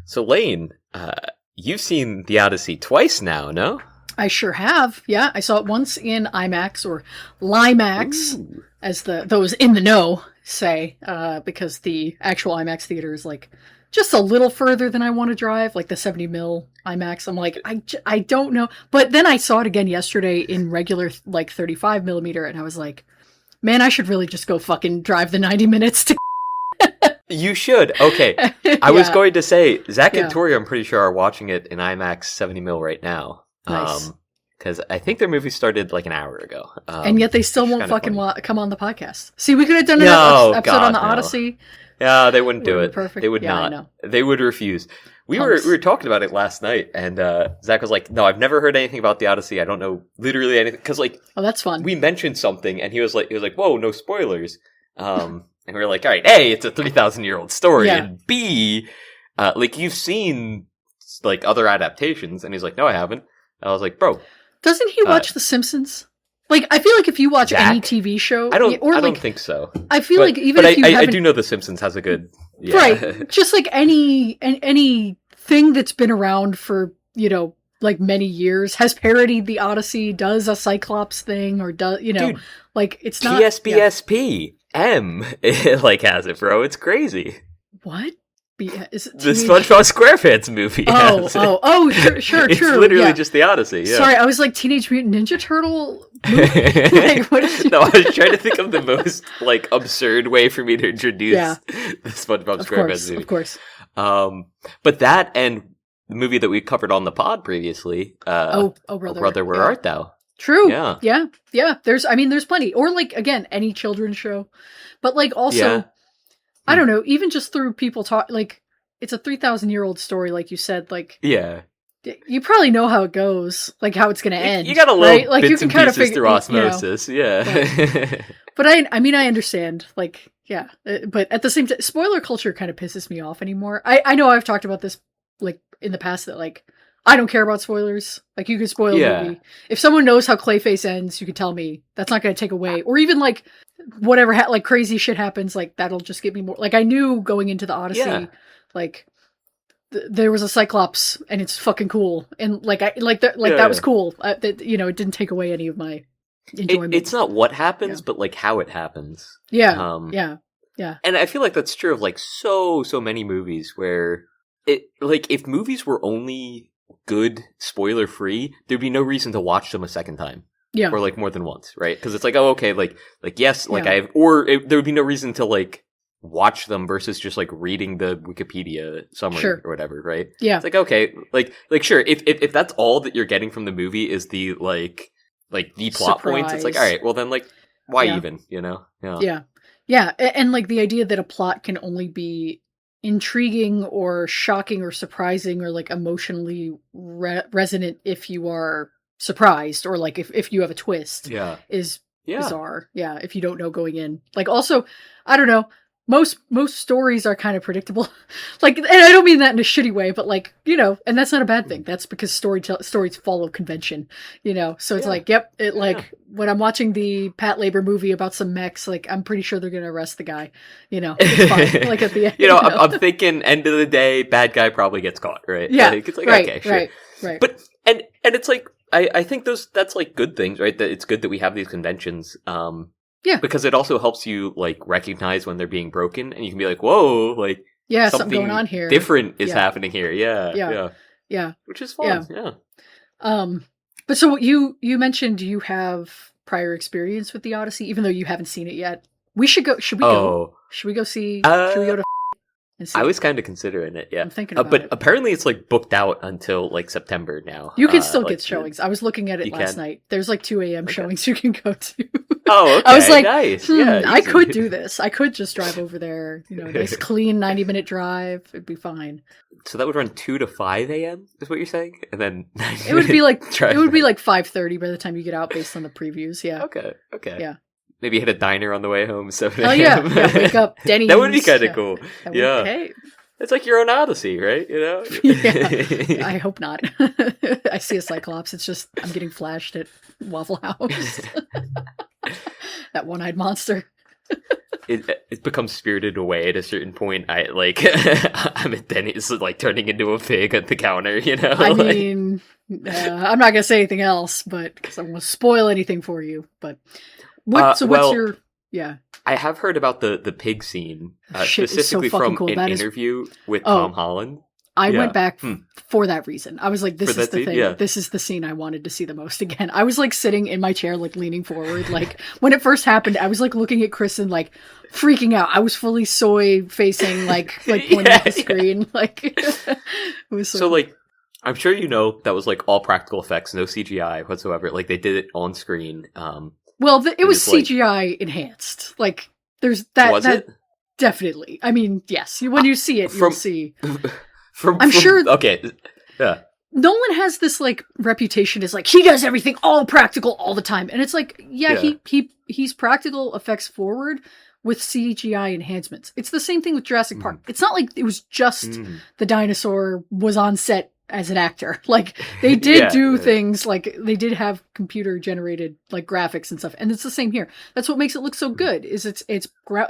So Lane, you've seen the Odyssey twice now, no? I sure have. Yeah, I saw it once in IMAX or Limax, as those in the know say, because the actual IMAX theater is like just a little further than I want to drive, like the 70 mil IMAX. I'm like, I don't know. But then I saw it again yesterday in regular, like 35 millimeter, and I was like, man, I should really just go fucking drive the 90 minutes to. You should. Okay. I was going to say, Zach and Yeah. Tori, I'm pretty sure, are watching it in IMAX 70 mil right now. Nice. Because I think their movie started like an hour ago. And yet they still won't fucking come on the podcast. See, we could have done an No, episode God, on the no. Odyssey. Yeah, they wouldn't do Would've it. been perfect. They would Yeah, I not. know. They would refuse. We Punks. were talking about it last night, and Zach was like, "No, I've never heard anything about the Odyssey. I don't know literally anything." Because like, Oh, that's fun. we mentioned something, and he was like, "Whoa, no spoilers." And we were like, "All right, A, it's a 3,000-year-old story, Yeah. and B, like you've seen like other adaptations." And he's like, "No, I haven't." And I was like, "Bro, Doesn't he watch The Simpsons? Like, I feel like if you watch Zach? any TV show, I don't like, think so." I feel But, like even but if you I haven't, do know The Simpsons has a good right, just like any thing that's been around for like many years has parodied the Odyssey, does a Cyclops thing, or does Dude, like it's not PSBSP M like has it, bro. It's crazy. What? Is it The Teenage- SpongeBob SquarePants movie. has it. Sure, It's true. literally yeah. just the Odyssey. Yeah. Sorry, I was like Teenage Mutant Ninja Turtle movie? Like, what did you... No, I was trying to think of the most like absurd way for me to introduce Yeah. the SpongeBob Of SquarePants course, movie. of course. But that and the movie that we covered on the pod previously. Brother, Brother, Where yeah. Art Thou? True. Yeah. Yeah. There's plenty. Or like, again, any children's show. But like also, Yeah. I don't know, even just through people talk, like, it's a 3,000-year-old story, like you said, like, Yeah. you probably know how it goes, like how it's going to end. You got a little right? Like, bits you can and kind of pieces figure through osmosis. Yeah. But I mean, I understand, like, yeah. But at the same time, spoiler culture kind of pisses me off anymore. I know I've talked about this, like, in the past that, like, I don't care about spoilers. Like, you can spoil a movie. If someone knows how Clayface ends, you can tell me. That's not going to take away. Or even, like, whatever, like, crazy shit happens, like, that'll just give me more. Like, I knew going into the Odyssey, like, there was a Cyclops, and it's fucking cool. And, like, that was cool. That, it didn't take away any of my enjoyment. It's not what happens, but, like, how it happens. Yeah. Yeah. And I feel like that's true of, like, so many movies where it, like, if movies were only good, spoiler free, there'd be no reason to watch them a second time. Yeah. Or like more than once, right? Because it's like, oh, okay, like yes, like Yeah. there would be no reason to like watch them versus just like reading the Wikipedia summary Sure. or whatever, right? Yeah. It's like, okay, like sure, if that's all that you're getting from the movie is the like the plot points, it's like, all right, well then like why even, you know? Yeah. And like the idea that a plot can only be intriguing or shocking or surprising or like emotionally resonant if you are surprised or like if you have a twist is bizarre. Yeah. If you don't know going in, like, also, I don't know, most stories are kind of predictable. Like, and I don't mean that in a shitty way, but like, and that's not a bad thing. That's because stories follow convention, so it's like, yep. When I'm watching the Patlabor movie about some mechs, like, I'm pretty sure they're going to arrest the guy, it's fine. Like at the end, I'm thinking end of the day, bad guy probably gets caught, right? Yeah. Like, it's like, right, okay, sure. Right. But, and it's like, I think that's like good things, right? That it's good that we have these conventions. Yeah. Because it also helps you like recognize when they're being broken and you can be like, whoa, like something going on here. Different is happening here. Yeah. Which is fun. Yeah. But so you mentioned you have prior experience with the Odyssey, even though you haven't seen it yet. Should we go see? Should we go to and see? I was kind of considering it, yeah. I'm thinking about but it. apparently it's like booked out until like September now. You can still like, get showings. I was looking at it last can? night. There's like 2 a.m. showings you can go to. Oh, okay. I was like, nice. I easy. could do this. I could just drive over there. Nice clean 90-minute drive. It'd be fine. So that would run 2 to 5 a.m. is what you're saying? And then It would be like drive. it would be like 5:30 by the time you get out based on the previews. Yeah. Okay. Yeah. Maybe hit a diner on the way home. 7 Oh a.m. yeah. Wake up, Denny's. That would be kind of cool. That Yeah. Hey. It's like your own Odyssey, right? Yeah. I hope not. I see a Cyclops. It's just I'm getting flashed at Waffle House. That one-eyed monster. it becomes spirited away at a certain point. I like I'm at Denny's like turning into a pig at the counter, you know. I mean, I'm not gonna say anything else, but because I won't spoil anything for you. But what's your yeah? I have heard about the pig scene specifically so from cool. an interview with Tom Holland. I went back for that reason. I was like, this is the scene? thing. Yeah. This is the scene I wanted to see the most again. I was like sitting in my chair, like leaning forward. Like when it first happened, I was like looking at Chris and like freaking out. I was fully soy facing, like pointing at the screen. Like it was so cool. Like, I'm sure you know that was like all practical effects, no CGI whatsoever. Like they did it on screen. Well, it was CGI enhanced. Like there's that. Was it? Definitely. I mean, yes. When you see it, you'll see. I'm sure. Okay. Yeah. Nolan has this like reputation as like he does everything all practical all the time, and it's like he's practical effects forward with CGI enhancements. It's the same thing with Jurassic Park. It's not like it was just the dinosaur was on set as an actor. Like they did do things, like they did have computer generated like graphics and stuff, and it's the same here. That's what makes it look so good. Is it's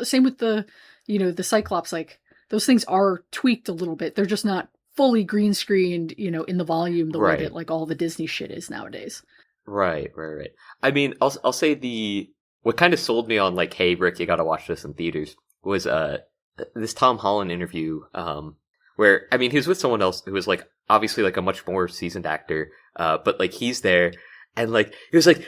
same with the the Cyclops, like. Those things are tweaked a little bit. They're just not fully green screened, in the volume the way that like all the Disney shit is nowadays. Right. I mean, I'll say what kind of sold me on like, hey Rick, you got to watch this in theaters was this Tom Holland interview where I mean he was with someone else who was like obviously like a much more seasoned actor, but like he's there and like he was like.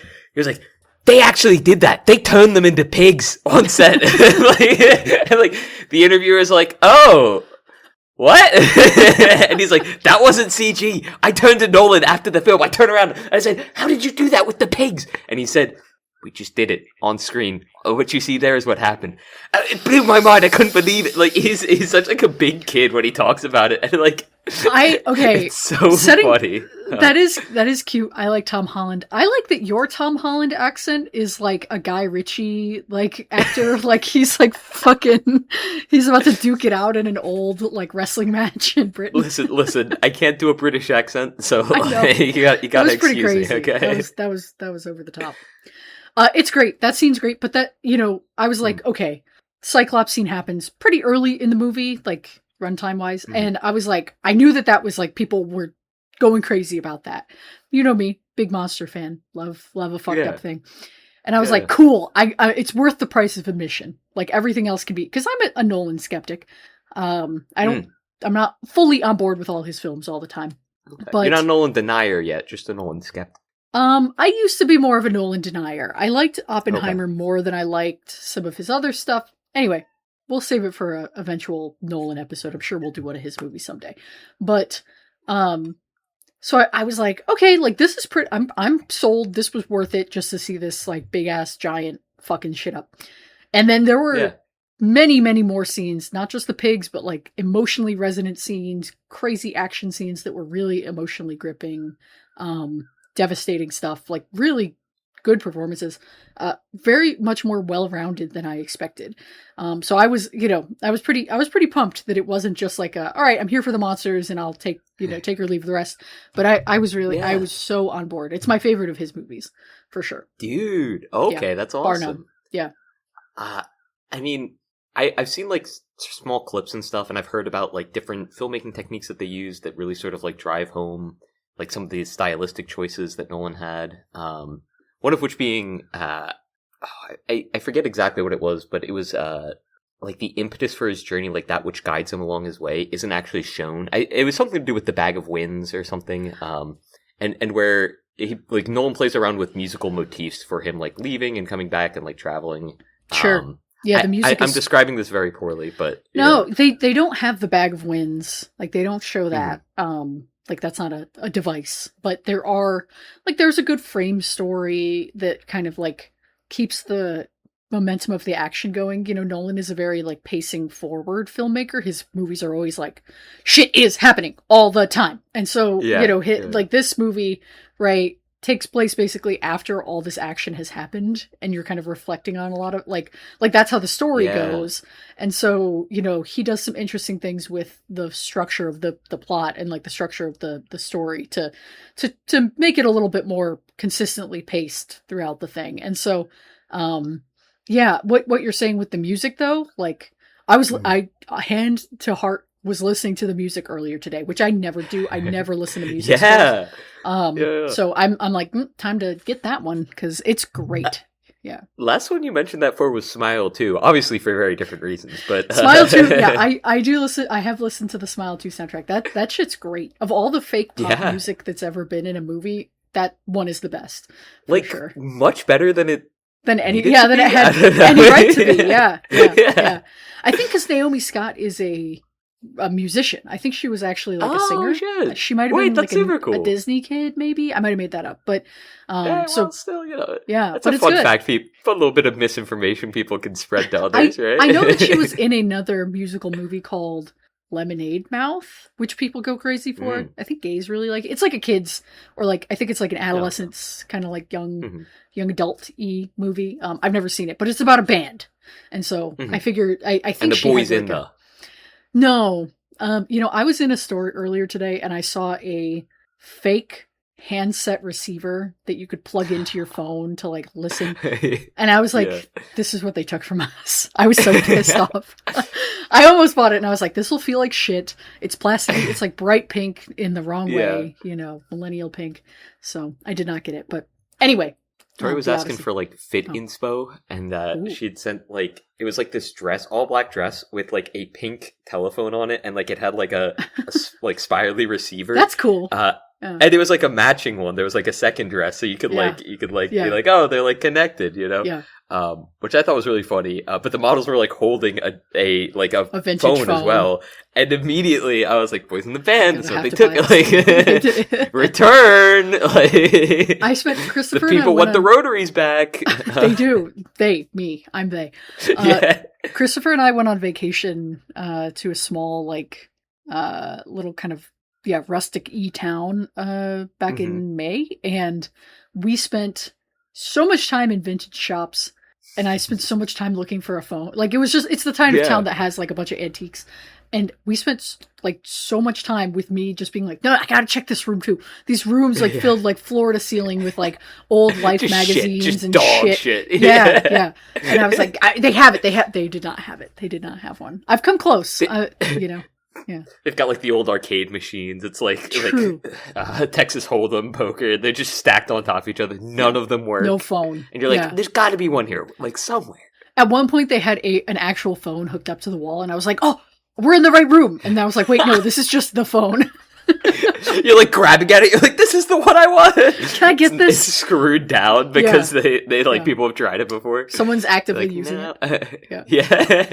They actually did that. They turned them into pigs on set. like the interviewer is like, "Oh, what?" And he's like, "That wasn't CG. I turned to Nolan after the film. I turned around and I said, "How did you do that with the pigs?" And he said, "We just did it on screen. What you see there is what happened." It blew my mind. I couldn't believe it. Like he's such like a big kid when he talks about it, and like it's so funny. That is cute. I like Tom Holland. I like that your Tom Holland accent is like a Guy Ritchie like actor. Like he's like fucking. He's about to duke it out in an old like wrestling match in Britain. Listen. I can't do a British accent, so you got to excuse me. Okay, that was over the top. It's great. That scene's great, but that I was like, okay, Cyclops scene happens pretty early in the movie, like runtime wise, and I was like, I knew that was like people were going crazy about that. You know me, big monster fan, love a fucked up thing, and I was like, cool. I it's worth the price of admission. Like everything else can be, because I'm a Nolan skeptic. I'm not fully on board with all his films all the time. Okay. But you're not a Nolan denier yet, just a Nolan skeptic. I used to be more of a Nolan denier. I liked Oppenheimer more than I liked some of his other stuff. Anyway, we'll save it for an eventual Nolan episode. I'm sure we'll do one of his movies someday. But, so I was like, okay, like this is pretty, I'm sold. This was worth it just to see this like big ass giant fucking shit up. And then there were many, many more scenes, not just the pigs, but like emotionally resonant scenes, crazy action scenes that were really emotionally gripping, devastating stuff, like really good performances, very much more well-rounded than I expected. So I was pretty pumped that it wasn't just like all right, I'm here for the monsters and I'll take or leave the rest. But I was really, I was so on board. It's my favorite of his movies for sure. Dude. Okay. That's awesome. Bar none. Yeah. I mean, I've seen like small clips and stuff, and I've heard about like different filmmaking techniques that they use that really sort of like drive home like some of these stylistic choices that Nolan had. One of which being, I forget exactly what it was, but it was like the impetus for his journey, like that which guides him along his way, isn't actually shown. It was something to do with the Bag of Winds or something, and where he like Nolan plays around with musical motifs for him, like leaving and coming back and like traveling. Sure. Yeah, the music. I'm describing this very poorly, but no, they don't have the Bag of Winds. Like they don't show that. Like that's not a device, but there's a good frame story that kind of like keeps the momentum of the action going. Nolan is a very like pacing forward filmmaker. His movies are always like shit is happening all the time. And so, like this movie, right, takes place basically after all this action has happened, and you're kind of reflecting on a lot of like that's how the story goes. And so, he does some interesting things with the structure of the plot and like the structure of the story to make it a little bit more consistently paced throughout the thing. And so, Yeah, what you're saying with the music though, like I hand to heart was listening to the music earlier today, which I never do. I never listen to music scores. Yeah. So I'm like, time to get that one because it's great. Yeah. Last one you mentioned that for was Smile 2, obviously for very different reasons, but Smile 2, yeah, I do listen. I have listened to the Smile 2 soundtrack. That shit's great. Of all the fake pop music that's ever been in a movie, that one is the best. Like sure. Much better than it. Than any, yeah, than it had any right to be. Yeah. I think because Naomi Scott is a musician. I think she was actually like a singer. Shit. She might have been like cool. a Disney kid, maybe. I might have made that up, but still, yeah, that's a fun fact. Fun little bit of misinformation people can spread to others, right? I know that she was in another musical movie called Lemonade Mouth, which people go crazy for. I think gays really like it. It's like a kid's, or like I think it's like an adolescence kind of like young adult-y movie. I've never seen it, but it's about a band, and so I figured I think and the she boys had, in the. No. I was in a store earlier today and I saw a fake handset receiver that you could plug into your phone to like listen. And I was like, this is what they took from us. I was so pissed off. I almost bought it and I was like, this will feel like shit. It's plastic. It's like bright pink in the wrong way, millennial pink. So I did not get it. But anyway. Tori was asking for like fit inspo, and she'd sent like it was like this dress, all black dress with like a pink telephone on it, and like it had like a like spirally receiver. That's cool. And it was like a matching one. There was like a second dress, so you could be like, oh, they're like connected, Yeah. Which I thought was really funny. But the models were like holding a vintage phone as well, and immediately I was like, "Boys in the band." So they took it. Like return. Like I spent Christopher. The people want the rotaries back. They do. I'm they. Christopher and I went on vacation to a small like little kind of rustic town back in May, and we spent so much time in vintage shops, and I spent so much time looking for a phone. Like it's the kind of town that has like a bunch of antiques, and we spent like so much time with me just being like, no, I gotta check this room too. These rooms like filled like floor to ceiling with like old Life magazines and dog shit. Yeah. And I was like, they have it. They did not have it. They did not have one. I've come close. Yeah. They've got like the old arcade machines. It's like Texas Hold'em, poker. They're just stacked on top of each other. None of them work. No phone. And you're like, there's got to be one here, like somewhere. At one point, they had an actual phone hooked up to the wall, and I was like, oh, we're in the right room. And I was like, wait, no, this is just the phone. You're like grabbing at it. You're like, this is the one I want. Can I get this? It's screwed down because they like people have tried it before. Someone's actively like, using it. Yeah.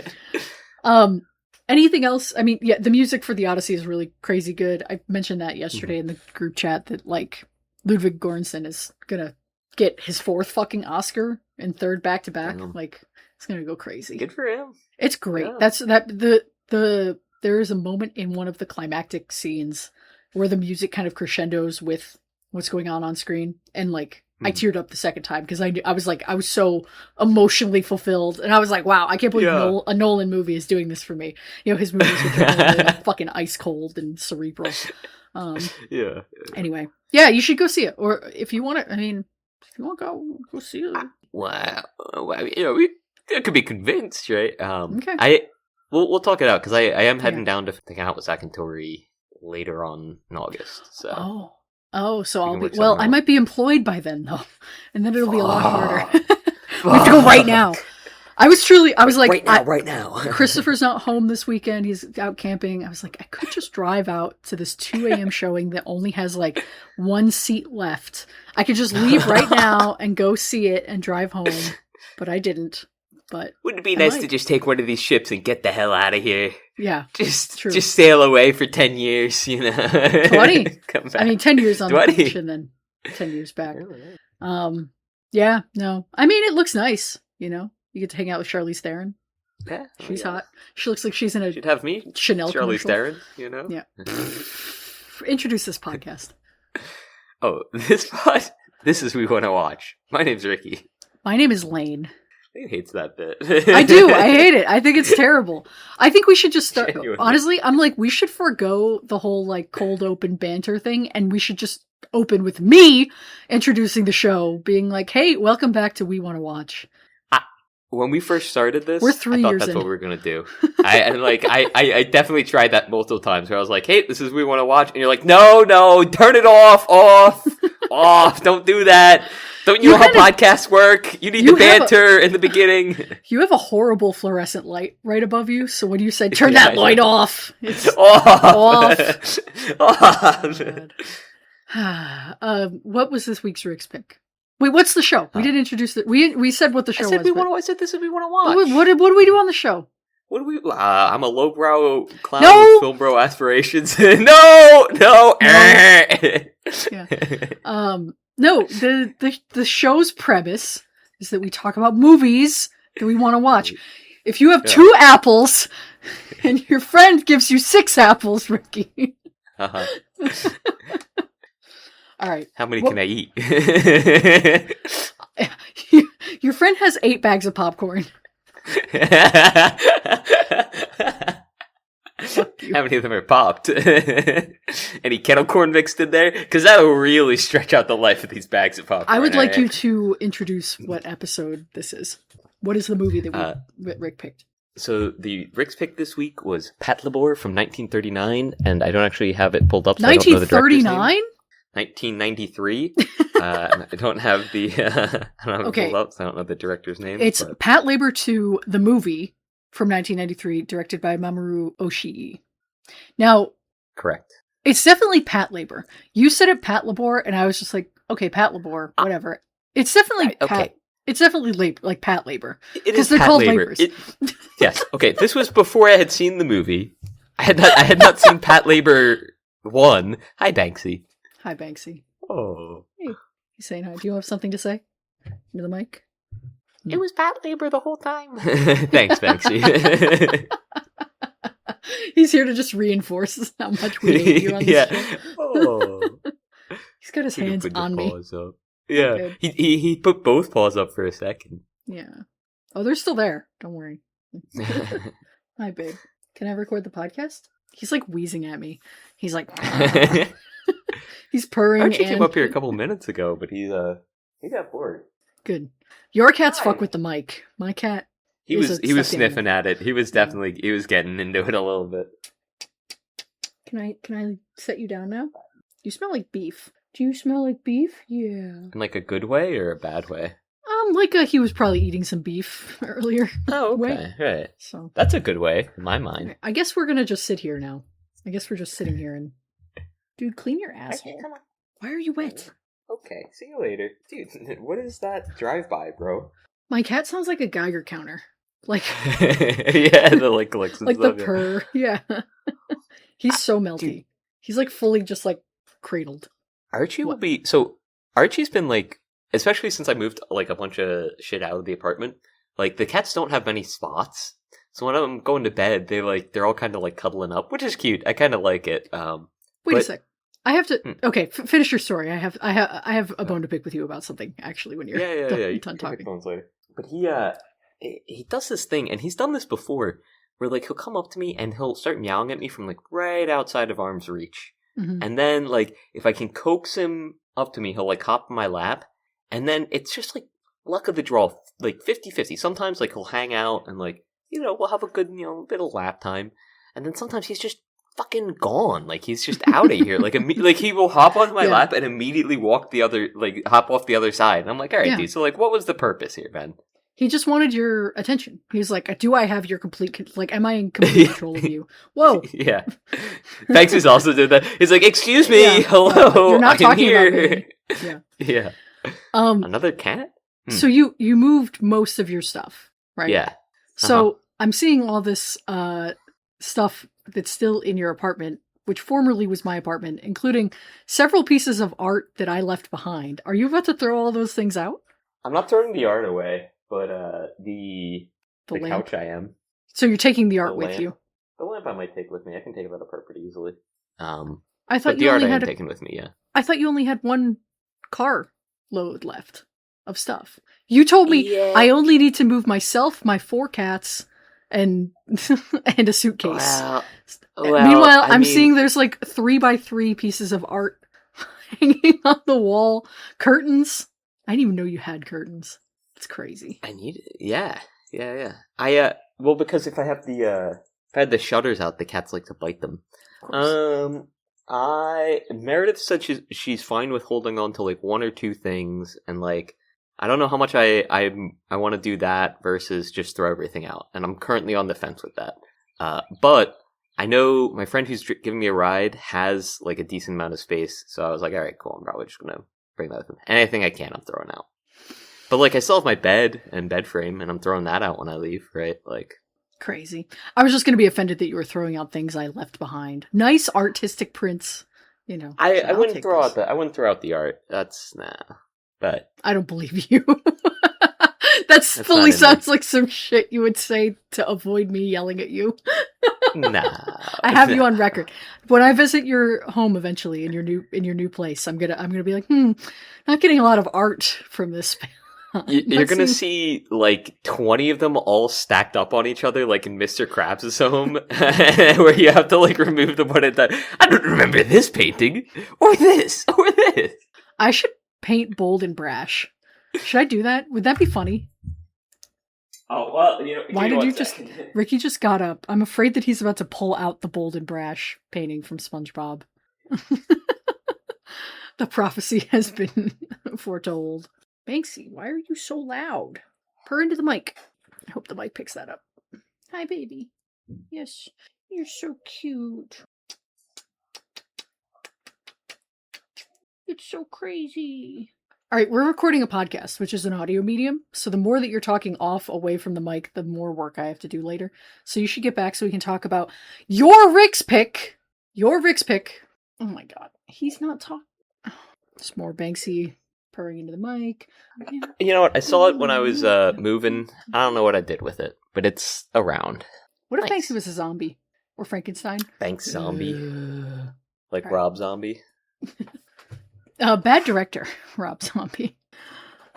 Anything else? I mean, the music for the Odyssey is really crazy good. I mentioned that yesterday in the group chat that like Ludwig Göransson is gonna get his 4th fucking Oscar and 3rd back to back. Like it's gonna go crazy. Good for him. It's great. Yeah. There is a moment in one of the climactic scenes where the music kind of crescendos with what's going on screen, and like I teared up the second time because I was so emotionally fulfilled, and I was like, wow, I can't believe a Nolan movie is doing this for me. His movies are really, like, fucking ice cold and cerebral. Anyway, you should go see it, or if you want to. I mean, if you want to go see it. Wow, we could be convinced, right? Okay. We'll talk it out because I am heading down to hang out with Zach and Tori later on in August. So. So I'll be, I might be employed by then though. And then it'll be a lot harder. We have to go right now. I was like, right now. Christopher's not home this weekend. He's out camping. I was like, I could just drive out to this 2 a.m. showing that only has like 1 seat left. I could just leave right now and go see it and drive home. But I didn't. But wouldn't it be nice to just take one of these ships and get the hell out of here? Yeah, just sail away for 10 years, 20. Come back. I mean, 10 years on 20. The beach and then 10 years back. Yeah, no. I mean, it looks nice, You get to hang out with Charlize Theron. Yeah, she's hot. She looks like she's in a You'd have me, Chanel Charlize commercial. Theron, Yeah. Introduce this podcast. Oh, this is We Want to Watch. My name's Ricky. My name is Lane. He hates that bit. I do. I hate it. I think it's terrible. I think we should just start. Genuinely. Honestly, I'm like, we should forego the whole like cold open banter thing, and we should just open with me introducing the show, being like, "Hey, welcome back to We Want to Watch." when we first started this, We're 3 I thought years that's in. what we were gonna do. I definitely tried that multiple times where I was like, "Hey, this is what we want to watch," and you're like, "No, turn it off, don't do that. Don't you know how podcasts work? You need the banter in the beginning." You have a horrible fluorescent light right above you, so when you said turn that light off, it's off. What was this week's Rick's pick? Wait, what's the show? We didn't introduce it. We said what the show was. I said this is what we want to watch. What do we do on the show? What do we? I'm a lowbrow clown with film bro aspirations. No. Yeah. No. The show's premise is that we talk about movies that we want to watch. If you have 2 apples and your friend gives you 6 apples, Ricky. All right. How many can I eat? Your friend has 8 bags of popcorn. How many of them are popped? Any kettle corn mixed in there? Because that'll really stretch out the life of these bags of popcorn. I would like you to introduce what episode this is. What is the movie that Rick picked? So the Rick's pick this week was Patlabor from 1939, and I don't actually have it pulled up. So 1939? 1993. I don't have the. I don't have it pulled up, so I don't know the director's name. It's Patlabor 2, the movie from 1993, directed by Mamoru Oshii. Now, correct. It's definitely Patlabor. You said it Patlabor, and I was just like, okay, Patlabor, whatever. It's definitely It's definitely like Patlabor. Because they're called labors. Yes. Okay. This was before I had seen the movie. I had not seen Patlabor 1. Hi, Banksy. Hi, Banksy. Oh. Hey. He's saying hi. Do you have something to say? Into the mic? It was Patlabor the whole time. Thanks, Banksy. He's here to just reinforce how much we hate you on this show. Oh. He's got his hands on me. Up. Yeah. Okay. He put both paws up for a second. Yeah. Oh, they're still there. Don't worry. Hi, babe. Can I record the podcast? He's like wheezing at me. He's like... He's purring. Archie came up here a couple minutes ago, but he got bored. Good. Your cat's fuck with the mic. My cat. He was sniffing at it. He was getting into it a little bit. Can I set you down now? You smell like beef. Do you smell like beef? Yeah. In like a good way or a bad way? He was probably eating some beef earlier. Oh, okay. Right. So that's a good way in my mind. I guess we're gonna just sit here now. I guess we're just sitting here and dude, clean your asshole. Come on. Why are you wet? Okay, see you later. Dude, what is that drive-by, bro? My cat sounds like a Geiger counter. Like yeah, the like the purr. Yeah. He's so melty. Dude. He's like fully just like cradled. Archie will be Archie's been like, especially since I moved like a bunch of shit out of the apartment, like the cats don't have many spots. So when I'm going to bed, they're all kind of like cuddling up, which is cute. I kind of like it. Wait a sec. I have to. Okay, finish your story. I have a bone to pick with you about something. Actually, when you're done talking. Later. But he does this thing, and he's done this before, where like he'll come up to me and he'll start meowing at me from like right outside of arm's reach, and then like if I can coax him up to me, he'll like hop in my lap, and then it's just like luck of the draw, like 50-50. Sometimes like he'll hang out and like we'll have a good bit of lap time, and then sometimes he's just fucking gone. Like he's just out of here. Like like he will hop on my lap and immediately hop off the other side. And I'm like, all right, dude. So like, what was the purpose here, man? He just wanted your attention. He was like, do I have your complete am I in complete control of you? Whoa. Yeah. Banks also did that. He's like, excuse me, hello, you're not talking here. About me. Yeah. Yeah. Another cat? So you moved most of your stuff, right? Yeah. So I'm seeing all this stuff that's still in your apartment, which formerly was my apartment, including several pieces of art that I left behind. Are you about to throw all those things out? I'm not throwing the art away, but the couch I am. So you're taking the art with you? The lamp I might take with me. I can take it out of her pretty easily. I thought you only had taken with me. Yeah. I thought you only had one car load left of stuff. You told me I only need to move myself, my 4 cats, and and a suitcase. Meanwhile, I'm seeing there's like 3x3 pieces of art hanging on the wall. Curtains. I didn't even know you had curtains. It's crazy. Yeah. Yeah. Well, because if I have if I had the shutters out, the cats like to bite them. Of course. Meredith said she's fine with holding on to like one or two things, and like I don't know how much I want to do that versus just throw everything out, and I'm currently on the fence with that. But I know my friend who's giving me a ride has like a decent amount of space, so I was like, all right, cool. I'm probably just gonna bring that with me. Anything I can, I'm throwing out. But like I still have my bed and bed frame, and I'm throwing that out when I leave, right? Like. Crazy. I was just going to be offended that you were throwing out things I left behind. Nice artistic prints, you know. I wouldn't throw out the art. That's nah. But I don't believe you. That's fully sounds like some shit you would say to avoid me yelling at you. Nah. I have you on record. When I visit your home eventually in your new place, I'm gonna be like, not getting a lot of art from this. You're gonna see like 20 of them all stacked up on each other, like in Mr. Krabs' home, where you have to like remove them one at a time. I don't remember this painting, or this, or this. I should paint bold and brash. Should I do that? Would that be funny? Oh well, why did you just? Ricky just got up. I'm afraid that he's about to pull out the bold and brash painting from SpongeBob. The prophecy has been foretold. Banksy, why are you so loud? Purr into the mic. I hope the mic picks that up. Hi, baby. Yes, you're so cute. It's so crazy. All right, we're recording a podcast, which is an audio medium. So the more that you're talking off away from the mic, the more work I have to do later. So you should get back so we can talk about your Rick's pick. Your Rick's pick. Oh my God. He's not talking. Just more Banksy purring into the mic. You know what? I saw it when I was moving. I don't know what I did with it, but it's around. What if Banksy was a zombie? Or Frankenstein? Banks Zombie. Like right. Rob Zombie. Bad director, Rob Zombie.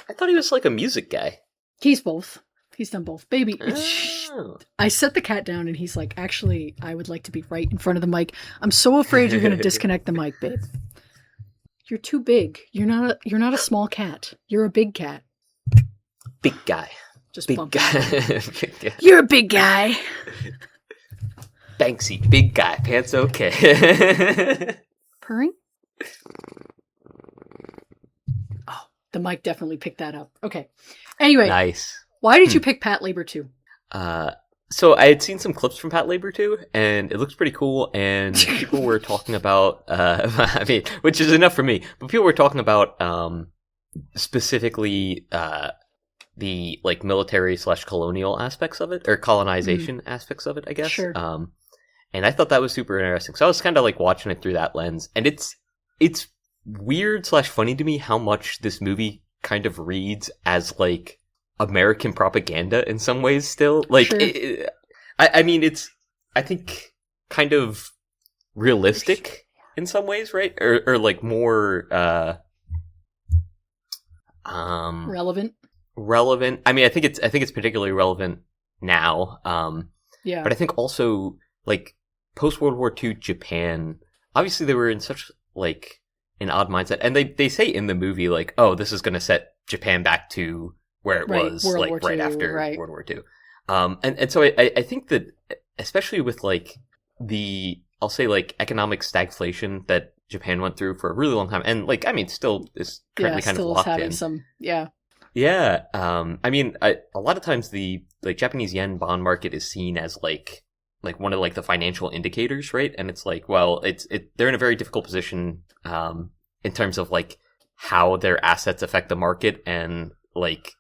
I thought he was like a music guy. He's both. He's done both. Baby. I set the cat down and he's like, actually, I would like to be right in front of the mic. I'm so afraid you're going to disconnect the mic, babe. You're too big. You're not a small cat. You're a big cat. Big guy. Just big guy. Big guy. You're a big guy. Banksy, big guy. Pants okay. Purring? Oh, the mic definitely picked that up. Okay. Anyway. Nice. Why did you pick Patlabor 2? So I had seen some clips from Patlabor 2, and it looks pretty cool, and people were talking about, I mean, which is enough for me, but people were talking about, specifically, the, like, military/colonial aspects of it, or colonization aspects of it, I guess. Sure. And I thought that was super interesting. So I was kind of, like, watching it through that lens, and it's weird/funny to me how much this movie kind of reads as, like, American propaganda in some ways still. Like, sure. I mean, it's, I think, kind of realistic in some ways, right? Or like more, relevant. I mean, I think it's particularly relevant now. Yeah. But I think also, like, post-World War II Japan, obviously they were in such, like, an odd mindset. And they say in the movie, like, oh, this is going to set Japan back to where it was, World like, War right II, after right. World War II. And so I think that, especially with, like, I'll say, like, economic stagflation that Japan went through for a really long time, and, like, I mean, still is currently kind of locked having in. Some, yeah. Yeah. I mean, a lot of times the, like, Japanese yen bond market is seen as, like one of, like, the financial indicators, right? And it's like, well, they're in a very difficult position, in terms of, like, how their assets affect the market and, like,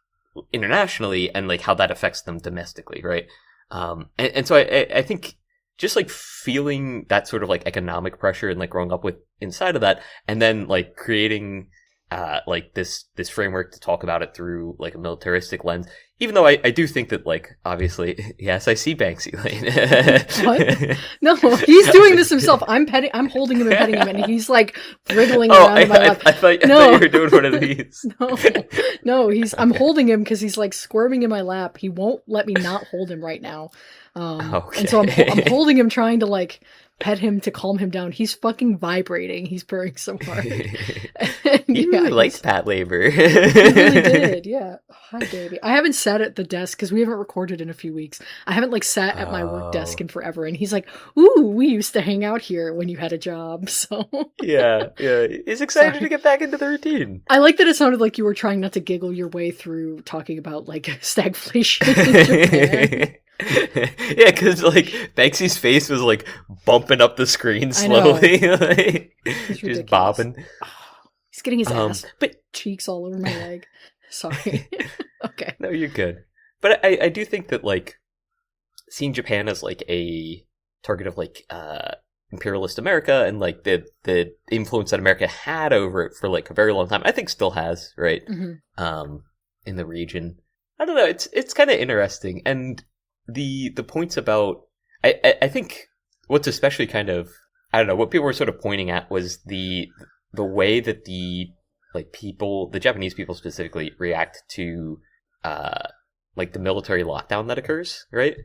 internationally, and, like, how that affects them domestically, right? And so I think just, like, feeling that sort of, like, economic pressure and, like, growing up with inside of that, and then, like, creating like this framework to talk about it through, like, a militaristic lens, even though I do think that, like, obviously, yes, I see Banksy Lane. What? No, he's doing this himself. I'm holding him and petting him, and he's, like, wriggling around in my lap. I thought you were doing one of these. No, I'm holding him because he's, like, squirming in my lap. He won't let me not hold him right now. Okay. And so I'm holding him, trying to, like, pet him to calm him down. He's fucking vibrating. He's purring so hard. He really likes Patlabor. He really did, yeah. Hi, baby. I haven't sat at the desk because we haven't recorded in a few weeks. I haven't like sat at my work desk in forever, and he's like, "Ooh, we used to hang out here when you had a job." So yeah. He's excited to get back into the routine. I like that it sounded like you were trying not to giggle your way through talking about like stagflation in Japan. Yeah, because like Banksy's face was like bumping up the screen slowly, like, just bobbing. He's getting his ass, but cheeks all over my leg. Sorry. Okay. No, you're good. But I do think that like seeing Japan as like a target of like imperialist America and like the influence that America had over it for like a very long time, I think still has, right? Mm-hmm. In the region, I don't know. It's kind of interesting, and the points about I think what's especially kind of, I don't know, what people were sort of pointing at was the way that the Japanese people specifically react to like the military lockdown that occurs, right?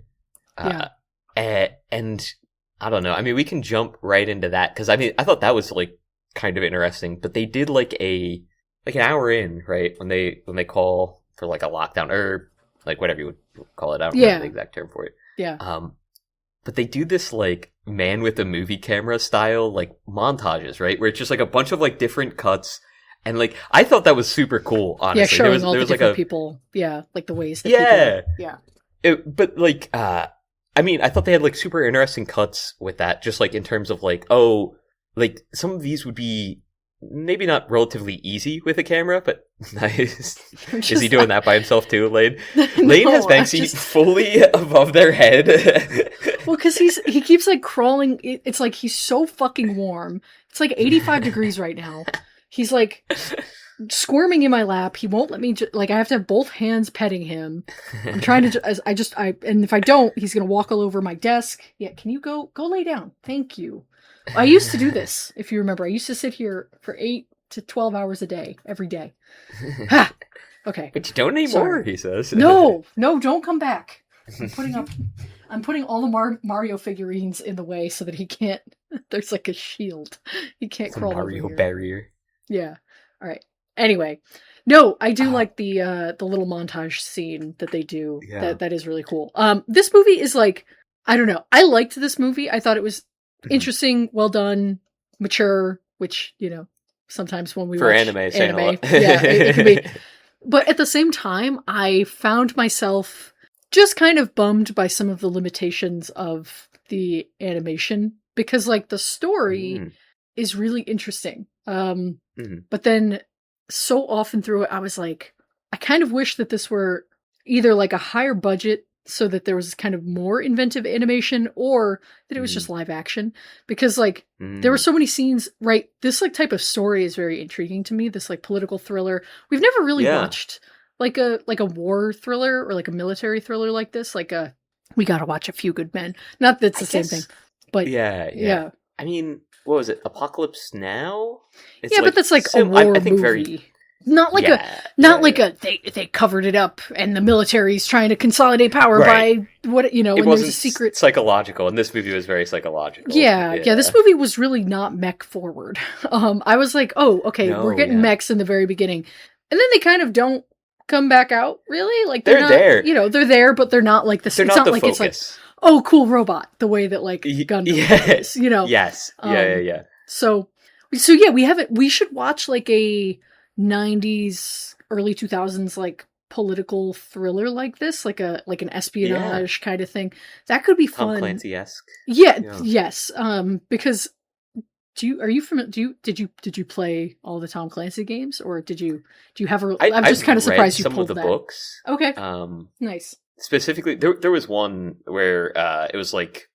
Yeah. And I don't know. I mean, we can jump right into that because I mean, I thought that was like kind of interesting. But they did like an hour in, right, when they call for like a lockdown or like whatever you would call it. I don't remember the exact term for it. Yeah. But they do this like man with a movie camera style like montages, right, where it's just like a bunch of like different cuts. And like I thought that was super cool, honestly. Yeah, showing all the different people. Yeah, like the ways that people. Yeah. But like, I mean, I thought they had like super interesting cuts with that, just like in terms of like, oh, like some of these would be maybe not relatively easy with a camera, but nice. Is he doing that by himself too, Lane? Lane has Banksy fully above their head. Well, because he keeps like crawling. It's like he's so fucking warm. It's like 85 degrees right now. He's like squirming in my lap. He won't let me. I have to have both hands petting him. I'm trying to. And if I don't, he's gonna walk all over my desk. Yeah, can you go lay down? Thank you. I used to do this, if you remember. I used to sit here for 8 to 12 hours a day, every day. Ha! Okay. But you don't anymore, he says. No, don't come back. I'm putting all the Mario figurines in the way so that he can't. There's like a shield. He can't crawl over here. Mario barrier. Yeah. All right. Anyway, no, I do like the little montage scene that they do. Yeah. That is really cool. This movie is like, I don't know. I liked this movie. I thought it was interesting, well done, mature, which, you know, sometimes when we watch anime, yeah, it can be. But at the same time, I found myself just kind of bummed by some of the limitations of the animation because, like, the story is really interesting. But then so often through it, I was like, I kind of wish that this were either like a higher budget so that there was kind of more inventive animation or that it was just live action, because like there were so many scenes, right? This like type of story is very intriguing to me. This like political thriller. We've never really watched like a war thriller or like a military thriller like this. Like we gotta watch A Few Good Men. Not that it's the same thing, but yeah. I mean, what was it? Apocalypse Now? It's but that's like a war movie. Not like they covered it up and the military's trying to consolidate power by what, you know, it and wasn't there's a secret psychological, and this movie was very psychological. Yeah, this movie was really not mech forward. I was like, oh, okay, we're getting mechs in the very beginning. And then they kind of don't come back out, really. Like they're not, there. You know, they're there, but they're not like the They're not the like focus. It's like, oh, cool robot, the way that like Gundam is, you know. Yes. Yeah. So yeah, we should watch like a 90s, early 2000s like political thriller like this, like an espionage kind of thing. That could be fun. Tom Clancy-esque. Yes. Because did you play all the Tom Clancy games, or do you have a? I'm just kind of surprised you pulled some of the that. Books. Okay. Nice. Specifically, there was one where it was like.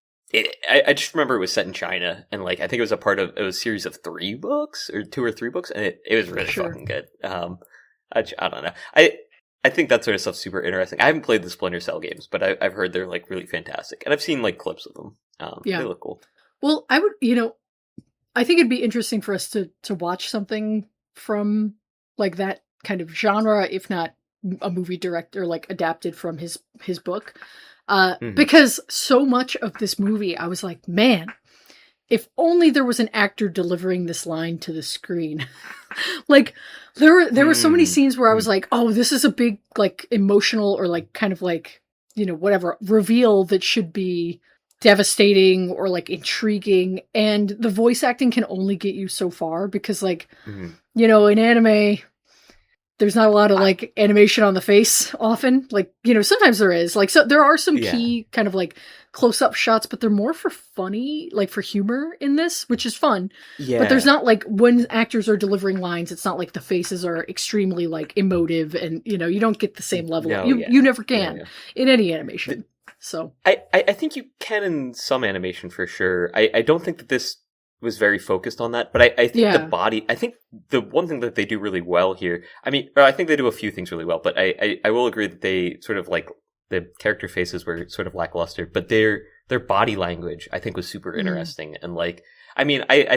I just remember it was set in China, and like I think it was a series of 3 books or 2 or 3 books, and it was really fucking good. I don't know. I think that sort of stuff's super interesting. I haven't played the Splinter Cell games, but I've heard they're like really fantastic, and I've seen like clips of them. They look cool. Well, I would, I think it'd be interesting for us to watch something from like that kind of genre, if not a movie director like adapted from his book. Because so much of this movie, I was like, man, if only there was an actor delivering this line to the screen. Like, there were so many scenes where I was like, oh, this is a big, like, emotional or, like, kind of, like, whatever, reveal that should be devastating or, like, intriguing. And the voice acting can only get you so far because, like, in anime, there's not a lot of, like, animation on the face often. Like, sometimes there is. Like, so there are some key kind of, like, close-up shots, but they're more for funny, like, for humor in this, which is fun. Yeah. But there's not, like, when actors are delivering lines, it's not like the faces are extremely, like, emotive and, you don't get the same level. No, you never can in any animation. So I think you can in some animation for sure. I don't think that this was very focused on that, but I think I think the one thing that they do really well here, I think they do a few things really well, but I will agree that they sort of, like, the character faces were sort of lackluster, but their body language, I think, was super interesting. And, like, I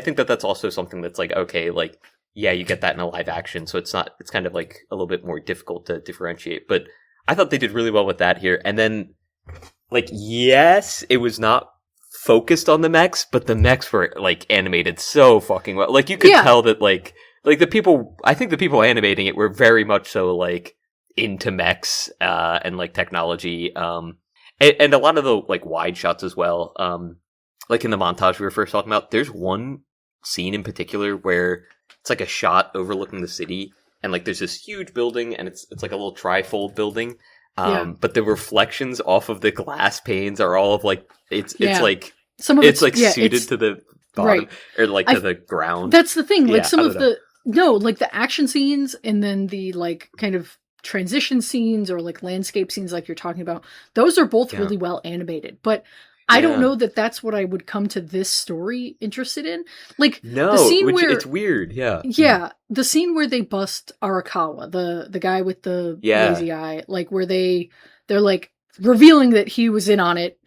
think that that's also something that's, like, okay, like, yeah, you get that in a live action, so it's kind of, like, a little bit more difficult to differentiate, but I thought they did really well with that here. And then, like, yes, it was not focused on the mechs, but the mechs were, like, animated so fucking well. Like, you could tell that, like I think the people animating it were very much so, like, into mechs, and, like, technology, and a lot of the, like, wide shots as well. Like in the montage we were first talking about, there's one scene in particular where it's like a shot overlooking the city, and, like, there's this huge building, and it's like a little trifold building. But the reflections off of the glass panes are all of, like, it's like some of it's like suited to the bottom or, like, to the ground. That's the thing. Like, some of the action scenes and then the, like, kind of transition scenes or, like, landscape scenes like you're talking about, those are both really well animated. But I don't know that that's what I would come to this story interested in. Like, no, the scene where it's weird. Yeah. The scene where they bust Arakawa, the guy with the lazy eye, like, where they're, like, revealing that he was in on it,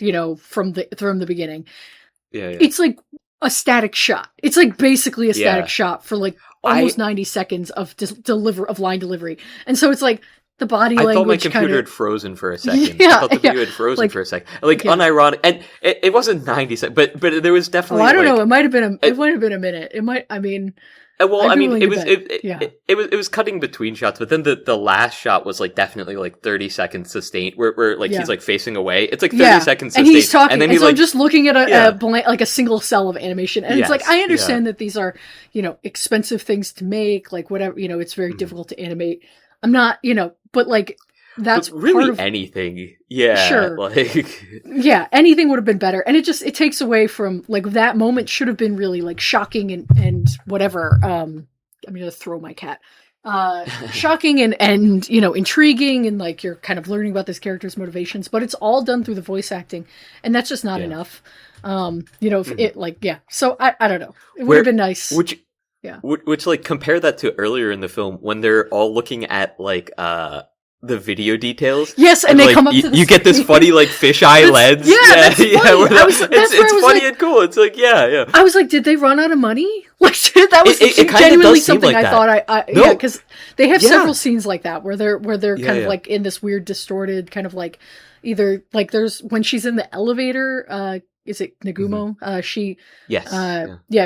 from the beginning. Yeah. It's like a static shot. It's, like, basically a static shot for, like, almost 90 seconds of line delivery. And so it's like, the body language. I thought my computer had frozen for a second. I thought the video had frozen for a second. Like, unironic. And it wasn't 90 seconds, but there was definitely. Oh, I don't know. It might have been a minute. It might. It was cutting between shots, but then the last shot was, like, definitely, like, 30 seconds sustained, where like he's, like, facing away. It's like 30 seconds sustained, and he's talking, and then so I'm just looking at a single cell of animation, and it's like, I understand that these are, expensive things to make, like, whatever, it's very difficult to animate. I'm not, but, like, that's really part of anything. Yeah. Sure. Like, yeah, anything would have been better. And it takes away from, like, that moment should have been really, like, shocking and whatever. I'm going to throw my cat. Shocking and, intriguing, and, like, you're kind of learning about this character's motivations, but it's all done through the voice acting, and that's just not enough. If it, like, so I don't know. It would have been nice. Which, like, compare that to earlier in the film when they're all looking at, like, the video details. Yes, and they, like, come up to you get this funny, like, fisheye lens. That's funny. It's funny and cool. It's like, I was like, did they run out of money? Like, that was genuinely something like I thought. Because they have several scenes like that where they're kind of like in this weird distorted kind of, like, either, like, there's when she's in the elevator. Is it Nagumo?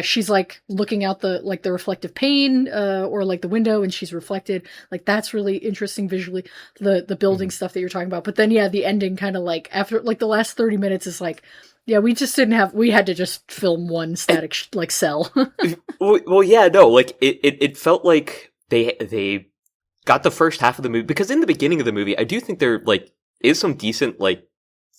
She's, like, looking out the reflective pane, or, like, the window, and she's reflected. Like, that's really interesting visually, the building stuff that you're talking about. But then, the ending kind of, like, after, like, the last 30 minutes is like, we just we had to just film one static, like, cell. Like, it felt like they got the first half of the movie, because in the beginning of the movie, I do think there, like, is some decent, like,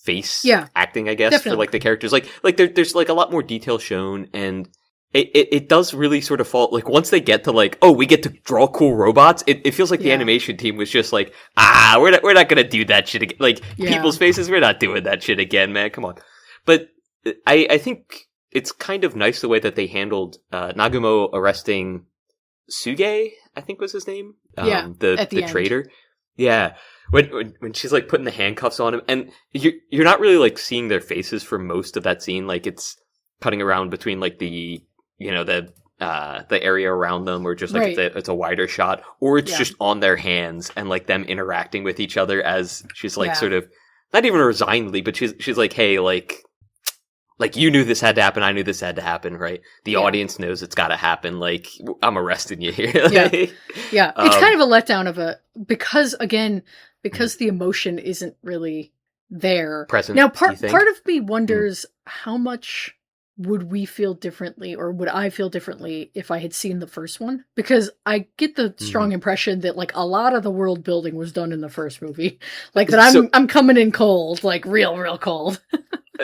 face acting, I guess, definitely. For, like, the characters. Like there's like a lot more detail shown, and it does really sort of fall, like, once they get to, like, oh, we get to draw cool robots, it feels like the animation team was just like, we're not gonna do that shit again. Like, people's faces, we're not doing that shit again, man, come on. But I think it's kind of nice the way that they handled Nagumo arresting Suge, I think was his name. The traitor. Yeah. When she's, like, putting the handcuffs on him, and you're not really, like, seeing their faces for most of that scene. Like, it's cutting around between, like, the area around them, or just, like, it's a wider shot, or it's just on their hands and, like, them interacting with each other as she's, like, sort of not even resignedly, but she's like, hey, like, like, you knew this had to happen, I knew this had to happen, right? The Yeah. audience knows it's gotta happen, like, I'm arresting you here. Yeah. Yeah. It's kind of a letdown because the emotion isn't really there. Present, Now, do you think? part of me wonders how much would we feel differently, or would I feel differently if I had seen the first one? Because I get the strong impression that, like, a lot of the world building was done in the first movie. Like, that I'm coming in cold, like, real cold.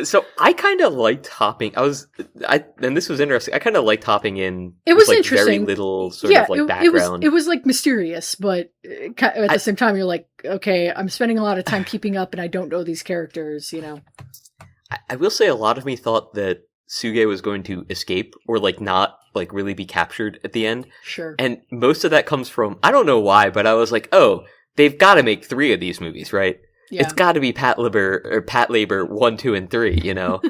So I kind of liked hopping. And this was interesting. I kind of liked hopping in. It was like, interesting. Very little sort of like background. It was like mysterious, but at the same time, you're like, okay, I'm spending a lot of time keeping up, and I don't know these characters. You know. I will say a lot of me thought that Suge was going to escape or like not like really be captured at the end. Sure. And most of that comes from, I don't know why, but I was like, oh, they've got to make 3 of these movies, right? Yeah. It's got to be Patlabor 1, 2, and 3, you know.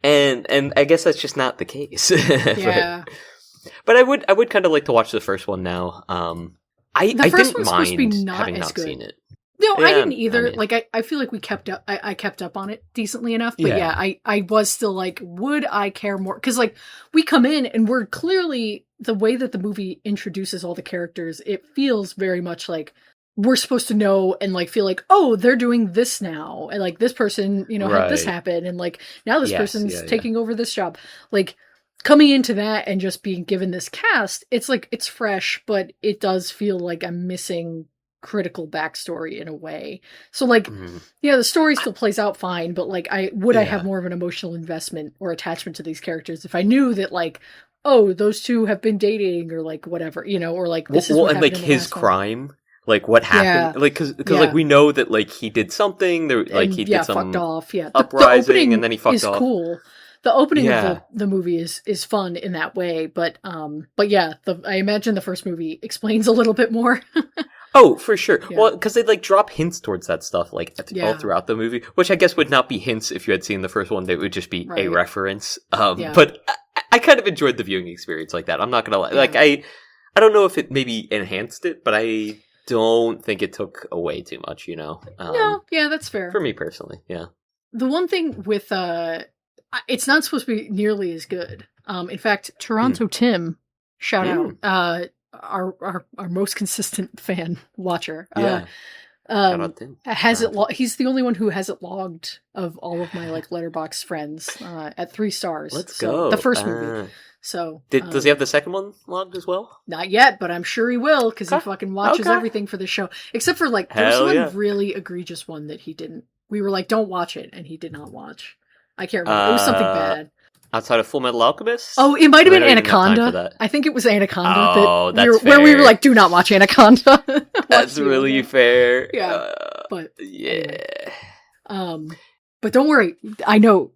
And I guess that's just not the case. Yeah. But I would kind of like to watch the first one now. I didn't mind having not seen it. No, I didn't either. I mean, like, I feel like we kept up. I kept up on it decently enough. But yeah, I was still like, would I care more? Because, like, we come in and we're clearly, the way that the movie introduces all the characters, it feels very much like we're supposed to know and, like, feel like, oh, they're doing this now. And, like, this person, you know, had this happen. And, like, now this person's taking over this job. Like, coming into that and just being given this cast, it's like, it's fresh, but it does feel like I'm missing critical backstory in a way. So, like, yeah, the story still plays out fine, but, like, I have more of an emotional investment or attachment to these characters if I knew that, like, oh, those two have been dating, or, like, whatever, you know, or, like, this is what and, like, his crime, like, what happened, like, because like, we know that, like, he did something, there, like, he did some fucked off, uprising, and then he fucked off. Cool. The opening of the movie is fun in that way, but yeah, I imagine the first movie explains a little bit more. Oh, for sure. Yeah. Well, because they like drop hints towards that stuff like all throughout the movie, which I guess would not be hints if you had seen the first one. They would just be a reference. But I kind of enjoyed the viewing experience like that. I'm not gonna lie. Like I don't know if it maybe enhanced it, but I don't think it took away too much. You know? No, yeah, that's fair for me personally. Yeah. The one thing with it's not supposed to be nearly as good. In fact, Toronto Tim, shout out. Our most consistent fan watcher. Has it he's the only one who has it logged of all of my, like, Letterboxd friends at 3 stars. Let's go. The first movie. So does he have the second one logged as well? Not yet, but I'm sure he will, because he fucking watches everything for the show. Except for, like, there's one really egregious one that he didn't. We were like, don't watch it, and he did not watch. I can't remember. It was something bad. Outside of Full Metal Alchemist? Oh, it might have been Anaconda. I think it was Anaconda. Oh, that's fair. Where we were like, do not watch Anaconda. That's really fair. Yeah. But yeah. Anyway. But don't worry. I know,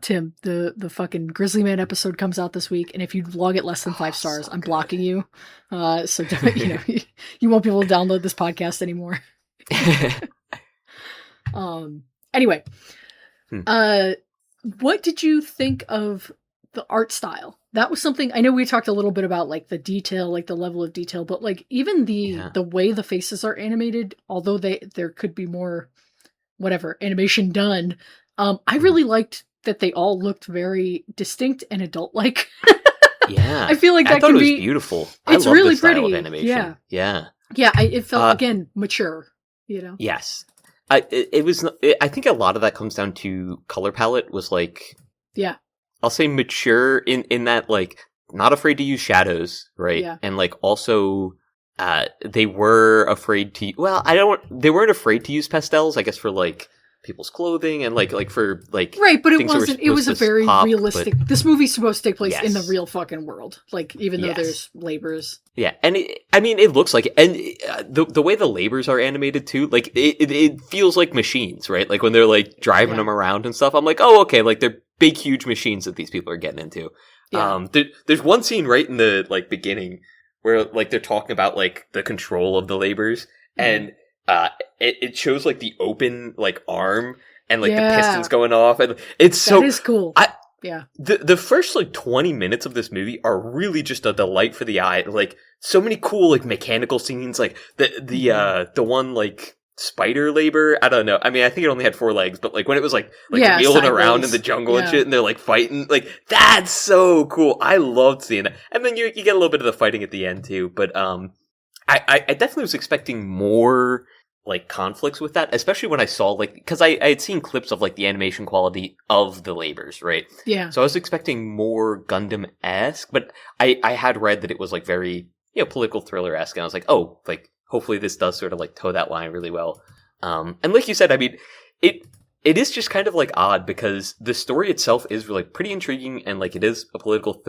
Tim, the fucking Grizzly Man episode comes out this week, and if you log it less than 5 stars, I'm blocking you. So you know, you won't be able to download this podcast anymore. Anyway. What did you think of the art style? That was something, I know we talked a little bit about, like, the detail, like, the level of detail, but, like, even the way the faces are animated, although there could be more, whatever, animation done, I really liked that they all looked very distinct and adult-like. Yeah. I feel like that can be beautiful. It's I love really the style pretty. Of animation. Yeah. Yeah, it felt, again, mature, you know? Yes. I think a lot of that comes down to color palette was like, I'll say mature in that, like, not afraid to use shadows, right? Yeah. And, like, also, they were afraid to, they weren't afraid to use pastels, I guess, for, like, people's clothing and like for like right, but it was a very realistic. This movie's supposed to take place in the real fucking world, like, even though there's labors. Yeah, and it looks like, and the way the labors are animated too, like it feels like machines, right? Like when they're like driving them around and stuff. I'm like, oh, okay, like they're big, huge machines that these people are getting into. Yeah. There's one scene right in the like beginning where like they're talking about like the control of the labors and. It shows like the open like arm and like the pistons going off, and it's that is cool. The first like 20 minutes of this movie are really just a delight for the eye. Like so many cool like mechanical scenes, like the one like spider labor. I don't know. I mean, I think it only had 4 legs, but like when it was like Yeah, wheeling sideways. around in the jungle and Yeah. shit, and they're like fighting, like that's so cool. I loved seeing that. And then you get a little bit of the fighting at the end too. But I definitely was expecting more like conflicts with that, especially when I saw like, because I had seen clips of like the animation quality of the labors, right? Yeah. So I was expecting more Gundam-esque, but I had read that it was like very, you know, political thriller-esque, and I was like, oh, like hopefully this does sort of like toe that line really well. And like you said, I mean, it is just kind of like odd because the story itself is like pretty intriguing and like it is a political